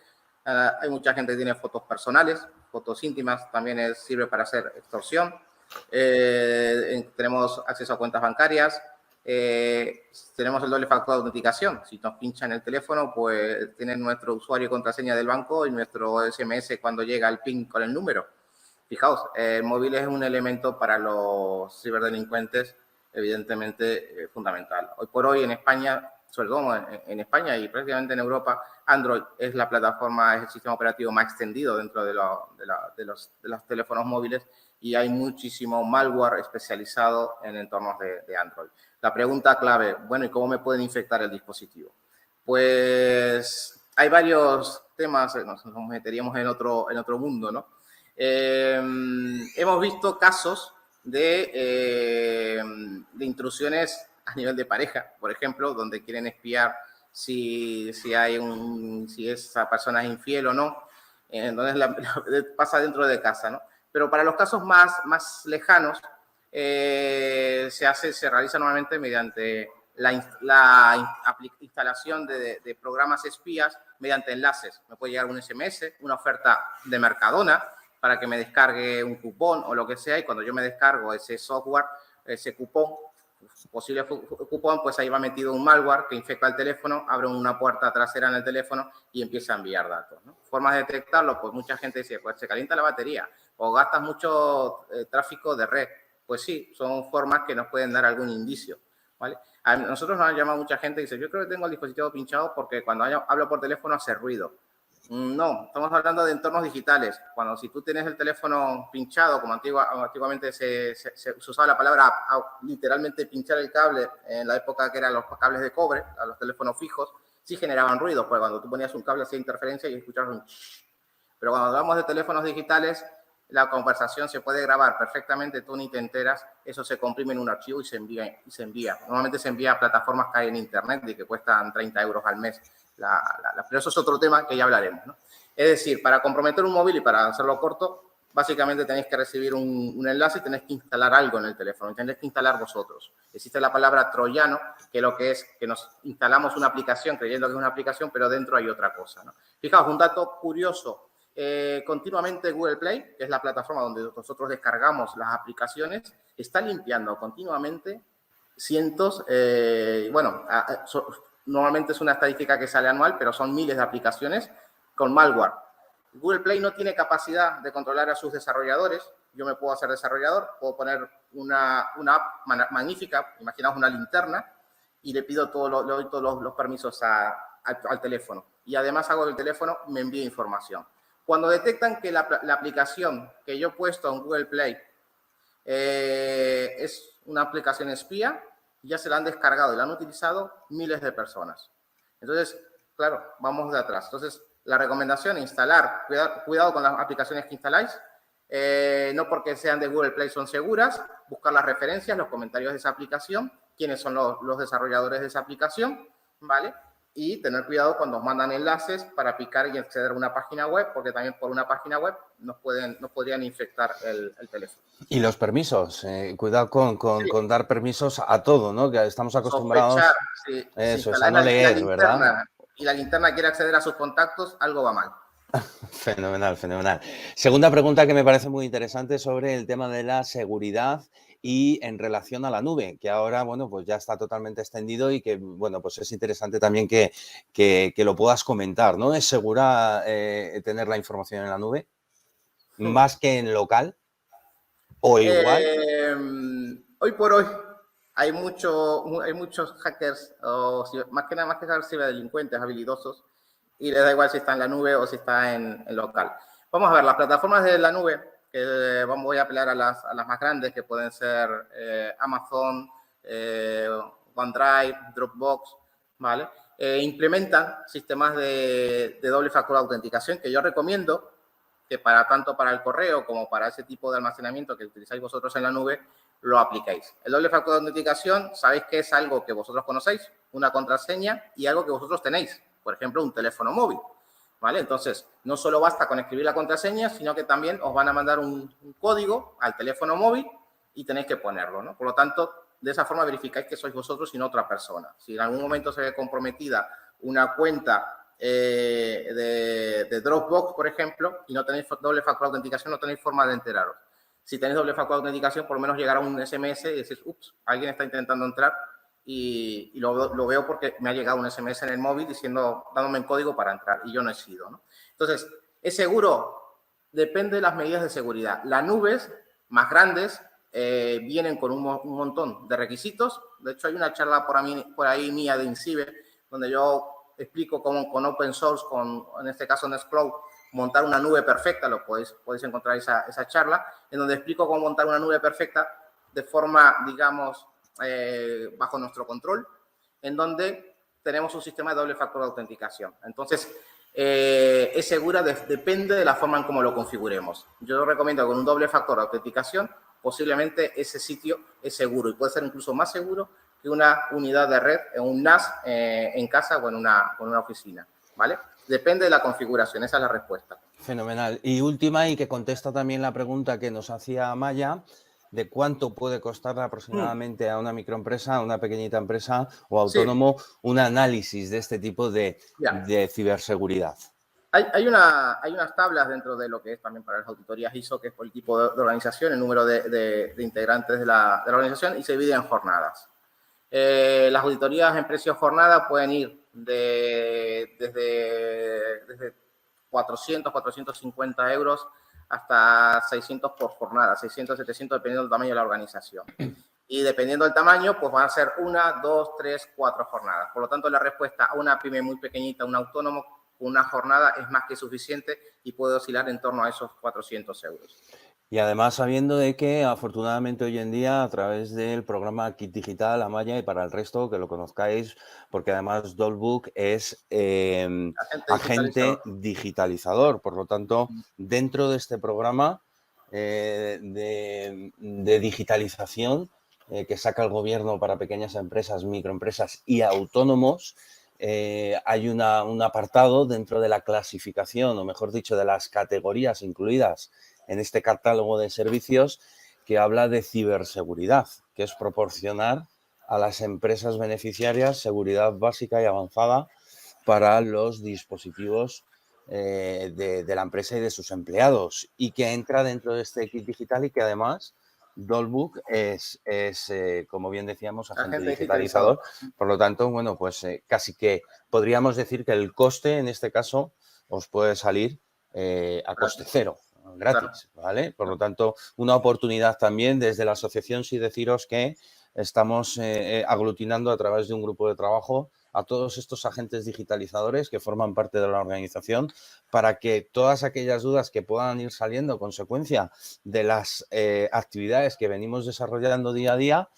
Hay mucha gente que tiene fotos personales, fotos íntimas, también sirve para hacer extorsión. Tenemos acceso a cuentas bancarias. Tenemos el doble factor de autenticación. Si nos pinchan el teléfono, pues tienen nuestro usuario y contraseña del banco y nuestro SMS cuando llega el PIN con el número. Fijaos, el móvil es un elemento para los ciberdelincuentes evidentemente fundamental. Hoy por hoy en España, sobre todo en España y prácticamente en Europa, Android es la plataforma, es el sistema operativo más extendido dentro de los teléfonos móviles y hay muchísimo malware especializado en entornos de Android. La pregunta clave, bueno, ¿y cómo me pueden infectar el dispositivo? Pues hay varios temas, nos meteríamos en otro mundo, ¿no? Hemos visto casos de intrusiones a nivel de pareja, por ejemplo, donde quieren espiar si esa persona es infiel o no. Entonces pasa dentro de casa, ¿no? Pero para los casos más lejanos se realiza normalmente mediante la instalación de programas espías mediante enlaces. Me puede llegar un SMS, una oferta de Mercadona para que me descargue un cupón o lo que sea, y cuando yo me descargo ese software, ese cupón, posible cupón, pues ahí va metido un malware que infecta el teléfono, abre una puerta trasera en el teléfono y empieza a enviar datos, ¿no? Formas de detectarlo, pues mucha gente dice, pues se calienta la batería o gastas mucho tráfico de red. Pues sí, son formas que nos pueden dar algún indicio, ¿vale? A nosotros nos ha llamado mucha gente y dice, yo creo que tengo el dispositivo pinchado porque cuando hablo por teléfono hace ruido. No, estamos hablando de entornos digitales. Si tú tienes el teléfono pinchado, como antiguamente se usaba la palabra literalmente pinchar el cable, en la época que eran los cables de cobre, a los teléfonos fijos, sí generaban ruido, porque cuando tú ponías un cable hacía interferencia y escuchabas un shhh. Pero cuando hablamos de teléfonos digitales, la conversación se puede grabar perfectamente, tú ni te enteras, eso se comprime en un archivo y se envía. Normalmente se envía a plataformas que hay en internet y que cuestan 30 euros al mes. Pero eso es otro tema que ya hablaremos, ¿no? Es decir, para comprometer un móvil y para hacerlo corto, básicamente tenéis que recibir un enlace y tenéis que instalar algo en el teléfono, y tenéis que instalar vosotros. Existe la palabra troyano, que lo que es que nos instalamos una aplicación creyendo que es una aplicación, pero dentro hay otra cosa, ¿no? Fijaos, un dato curioso. Continuamente Google Play, que es la plataforma donde nosotros descargamos las aplicaciones, está limpiando continuamente cientos, normalmente es una estadística que sale anual, pero son miles de aplicaciones con malware. Google Play no tiene capacidad de controlar a sus desarrolladores. Yo me puedo hacer desarrollador, puedo poner una app magnífica, imaginaos una linterna, y le doy todos los permisos al teléfono. Y además hago que el teléfono me envíe información. Cuando detectan que la aplicación que yo he puesto en Google Play es una aplicación espía y ya se la han descargado y la han utilizado miles de personas. Entonces, claro, vamos de atrás. Entonces, la recomendación es instalar, cuidado con las aplicaciones que instaláis, no porque sean de Google Play son seguras, buscar las referencias, los comentarios de esa aplicación, quiénes son los desarrolladores de esa aplicación, ¿vale? Y tener cuidado cuando os mandan enlaces para picar y acceder a una página web, porque también por una página web nos podrían infectar el teléfono. Y los permisos, cuidado con dar permisos a todo, ¿no? Que estamos acostumbrados... Sospechar, eso, es a no leer, ¿verdad? Y la linterna quiere acceder a sus contactos, algo va mal. Fenomenal, fenomenal. Segunda pregunta que me parece muy interesante sobre el tema de la seguridad y en relación a la nube, que ahora, bueno, pues ya está totalmente extendido y que, bueno, pues es interesante también que lo puedas comentar, ¿no? ¿Es segura tener la información en la nube? ¿Más que en local? ¿O igual? Hoy por hoy hay muchos hackers, más que hackers, ciberdelincuentes habilidosos, y les da igual si está en la nube o si está en local. Vamos a ver, las plataformas de la nube, que voy a apelar a las más grandes, que pueden ser Amazon, OneDrive, Dropbox, ¿vale? Implementan sistemas de doble factor de autenticación que yo recomiendo que tanto para el correo como para ese tipo de almacenamiento que utilizáis vosotros en la nube, lo aplicáis. El doble factor de autenticación, sabéis que es algo que vosotros conocéis, una contraseña y algo que vosotros tenéis. Por ejemplo, un teléfono móvil, ¿vale? Entonces, no solo basta con escribir la contraseña, sino que también os van a mandar un código al teléfono móvil y tenéis que ponerlo, ¿no? Por lo tanto, de esa forma verificáis que sois vosotros y no otra persona. Si en algún momento se ve comprometida una cuenta de Dropbox, por ejemplo, y no tenéis doble factor de autenticación, no tenéis forma de enteraros. Si tenéis doble factor de autenticación, por lo menos llegará un SMS y decís, ups, alguien está intentando entrar, y lo veo porque me ha llegado un SMS en el móvil dándome un código para entrar y yo no he sido, ¿no? Entonces, ¿es seguro? Depende de las medidas de seguridad. Las nubes más grandes vienen con un montón de requisitos. De hecho, hay una charla por ahí mía de Incibe donde yo explico cómo con open source, en este caso Nextcloud, montar una nube perfecta. Podéis encontrar esa charla en donde explico cómo montar una nube perfecta de forma, digamos, bajo nuestro control, en donde tenemos un sistema de doble factor de autenticación. Entonces, es segura, depende de la forma en cómo lo configuremos. Yo recomiendo que con un doble factor de autenticación, posiblemente ese sitio es seguro y puede ser incluso más seguro que una unidad de red, un NAS en casa o en una oficina, ¿vale? Depende de la configuración, esa es la respuesta. Fenomenal. Y última, y que contesta también la pregunta que nos hacía Maya, de cuánto puede costar aproximadamente a una microempresa, a una pequeñita empresa o autónomo, un análisis de este tipo de ciberseguridad. Hay unas tablas dentro de lo que es también para las auditorías ISO, que es por el tipo de organización, el número de integrantes de la organización, y se divide en jornadas. Las auditorías en precio jornada pueden ir desde 400, 450 euros hasta 600 por jornada, 600, 700, dependiendo del tamaño de la organización. Y dependiendo del tamaño, pues van a ser 1, 2, 3, 4 jornadas. Por lo tanto, la respuesta a una pyme muy pequeñita, un autónomo, una jornada es más que suficiente y puede oscilar en torno a esos 400 euros. Y además sabiendo de que afortunadamente hoy en día a través del programa Kit Digital, Amaya, y para el resto que lo conozcáis, porque además Dropbox es agente digitalizador. Por lo tanto, dentro de este programa de digitalización que saca el gobierno para pequeñas empresas, microempresas y autónomos, hay un apartado dentro de la clasificación, o mejor dicho, de las categorías incluidas en este catálogo de servicios que habla de ciberseguridad, que es proporcionar a las empresas beneficiarias seguridad básica y avanzada para los dispositivos de la empresa y de sus empleados, y que entra dentro de este kit digital y que además Dropbox es como bien decíamos, agente digitalizador. Por lo tanto, bueno, pues casi que podríamos decir que el coste en este caso os puede salir a coste cero. Gratis, ¿vale? Por lo tanto, una oportunidad también desde la asociación, sí deciros que estamos aglutinando a través de un grupo de trabajo a todos estos agentes digitalizadores que forman parte de la organización para que todas aquellas dudas que puedan ir saliendo a consecuencia de las actividades que venimos desarrollando día a día,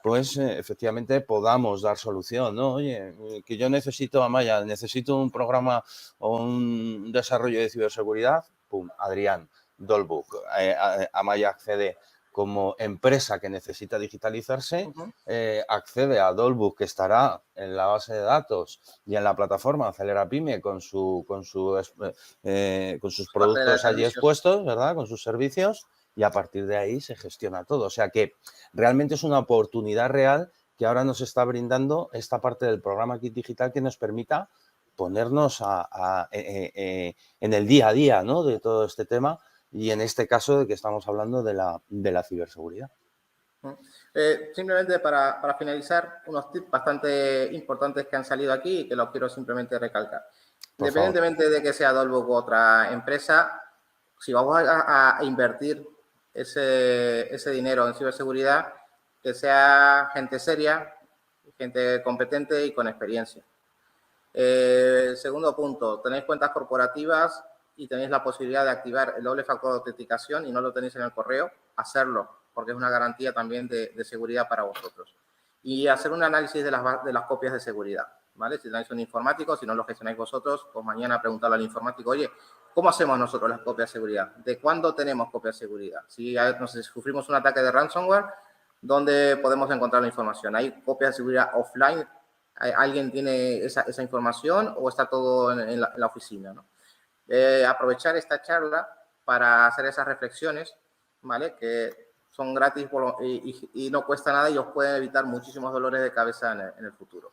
pues efectivamente podamos dar solución, ¿no? Oye, que yo necesito, Amaya, necesito un programa o un desarrollo de ciberseguridad, pum, Adrián, Dolbook, Amaya accede como empresa que necesita digitalizarse, accede a Dolbook, que estará en la base de datos y en la plataforma Acelera Pyme con sus productos allí expuestos, ¿verdad? Con sus servicios, y a partir de ahí se gestiona todo. O sea que realmente es una oportunidad real que ahora nos está brindando esta parte del programa Kit Digital que nos permita ponernos en el día a día, ¿no? De todo este tema, y en este caso de que estamos hablando de la ciberseguridad. Simplemente para finalizar, unos tips bastante importantes que han salido aquí y que los quiero simplemente recalcar. Independientemente de que sea Dolbook u otra empresa, si vamos a invertir ese dinero en ciberseguridad, que sea gente seria, gente competente y con experiencia. Segundo punto, tenéis cuentas corporativas y tenéis la posibilidad de activar el doble factor de autenticación y no lo tenéis en el correo, hacerlo, porque es una garantía también de seguridad para vosotros. Y hacer un análisis de las copias de seguridad, ¿vale? Si tenéis un informático, si no lo gestionáis vosotros, pues mañana preguntarle al informático, oye, ¿cómo hacemos nosotros las copias de seguridad? ¿De cuándo tenemos copias de seguridad? Si sufrimos un ataque de ransomware, ¿dónde podemos encontrar la información? ¿Hay copias de seguridad offline? ¿Alguien tiene esa información o está todo en la oficina, ¿no? Aprovechar esta charla para hacer esas reflexiones, ¿vale? Que son gratis y no cuesta nada y os pueden evitar muchísimos dolores de cabeza en el futuro.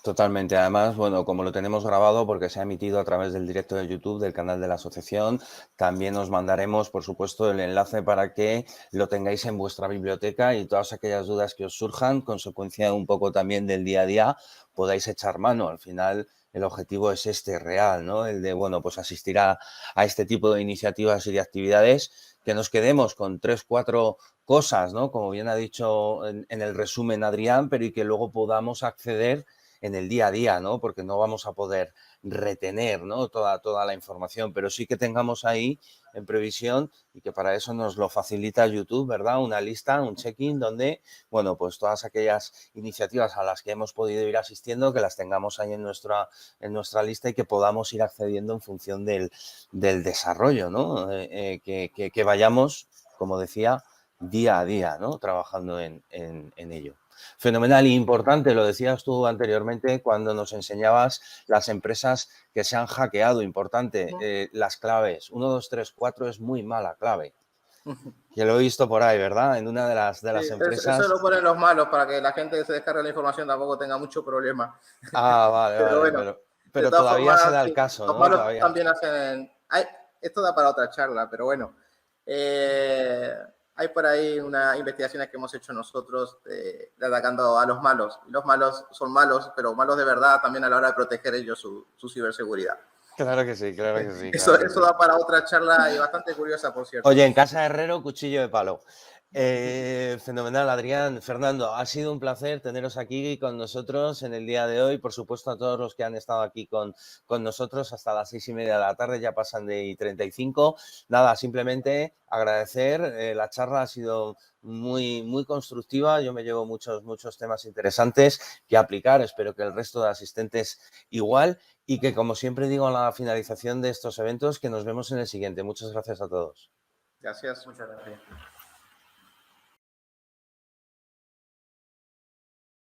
Totalmente. Además, bueno, como lo tenemos grabado porque se ha emitido a través del directo de YouTube del canal de la asociación, también os mandaremos, por supuesto, el enlace para que lo tengáis en vuestra biblioteca y todas aquellas dudas que os surjan, consecuencia un poco también del día a día, podáis echar mano. Al final, el objetivo es real, ¿no? El de, bueno, pues asistir a este tipo de iniciativas y de actividades, que nos quedemos con 3, 4 cosas, ¿no? Como bien ha dicho en el resumen Adrián, pero y que luego podamos acceder en el día a día, ¿no? Porque no vamos a poder retener, ¿no? toda la información, pero sí que tengamos ahí en previsión y que para eso nos lo facilita YouTube, ¿verdad? Una lista, un check-in donde, bueno, pues todas aquellas iniciativas a las que hemos podido ir asistiendo, que las tengamos ahí en nuestra lista y que podamos ir accediendo en función del desarrollo, ¿no? Que vayamos, como decía, día a día, ¿no? Trabajando en ello. Fenomenal e importante, lo decías tú anteriormente cuando nos enseñabas las empresas que se han hackeado, importante, las claves. 1, 2, 3, 4 es muy mala clave. Que lo he visto por ahí, ¿verdad? En una de las empresas. Eso lo ponen los malos para que la gente que se descargue la información tampoco tenga mucho problema. Vale, pero vale, bueno, pero todavía formas, se da el caso, los ¿no? malos Todavía. también hacen... esto da para otra charla, pero bueno. Hay por ahí unas investigaciones que hemos hecho nosotros de atacando a los malos. Y los malos son malos, pero malos de verdad también a la hora de proteger ellos su ciberseguridad. Claro que sí, claro que sí. Eso da para otra charla y bastante curiosa, por cierto. Oye, en casa de herrero, cuchillo de palo. Fenomenal, Adrián. Fernando, ha sido un placer teneros aquí con nosotros en el día de hoy. Por supuesto, a todos los que han estado aquí con nosotros hasta las 6:30 de la tarde, ya pasan de 35. Nada, simplemente agradecer. La charla ha sido muy, muy constructiva. Yo me llevo muchos temas interesantes que aplicar. Espero que el resto de asistentes igual. Y que, como siempre digo a la finalización de estos eventos, que nos vemos en el siguiente. Muchas gracias a todos. Gracias. Muchas gracias.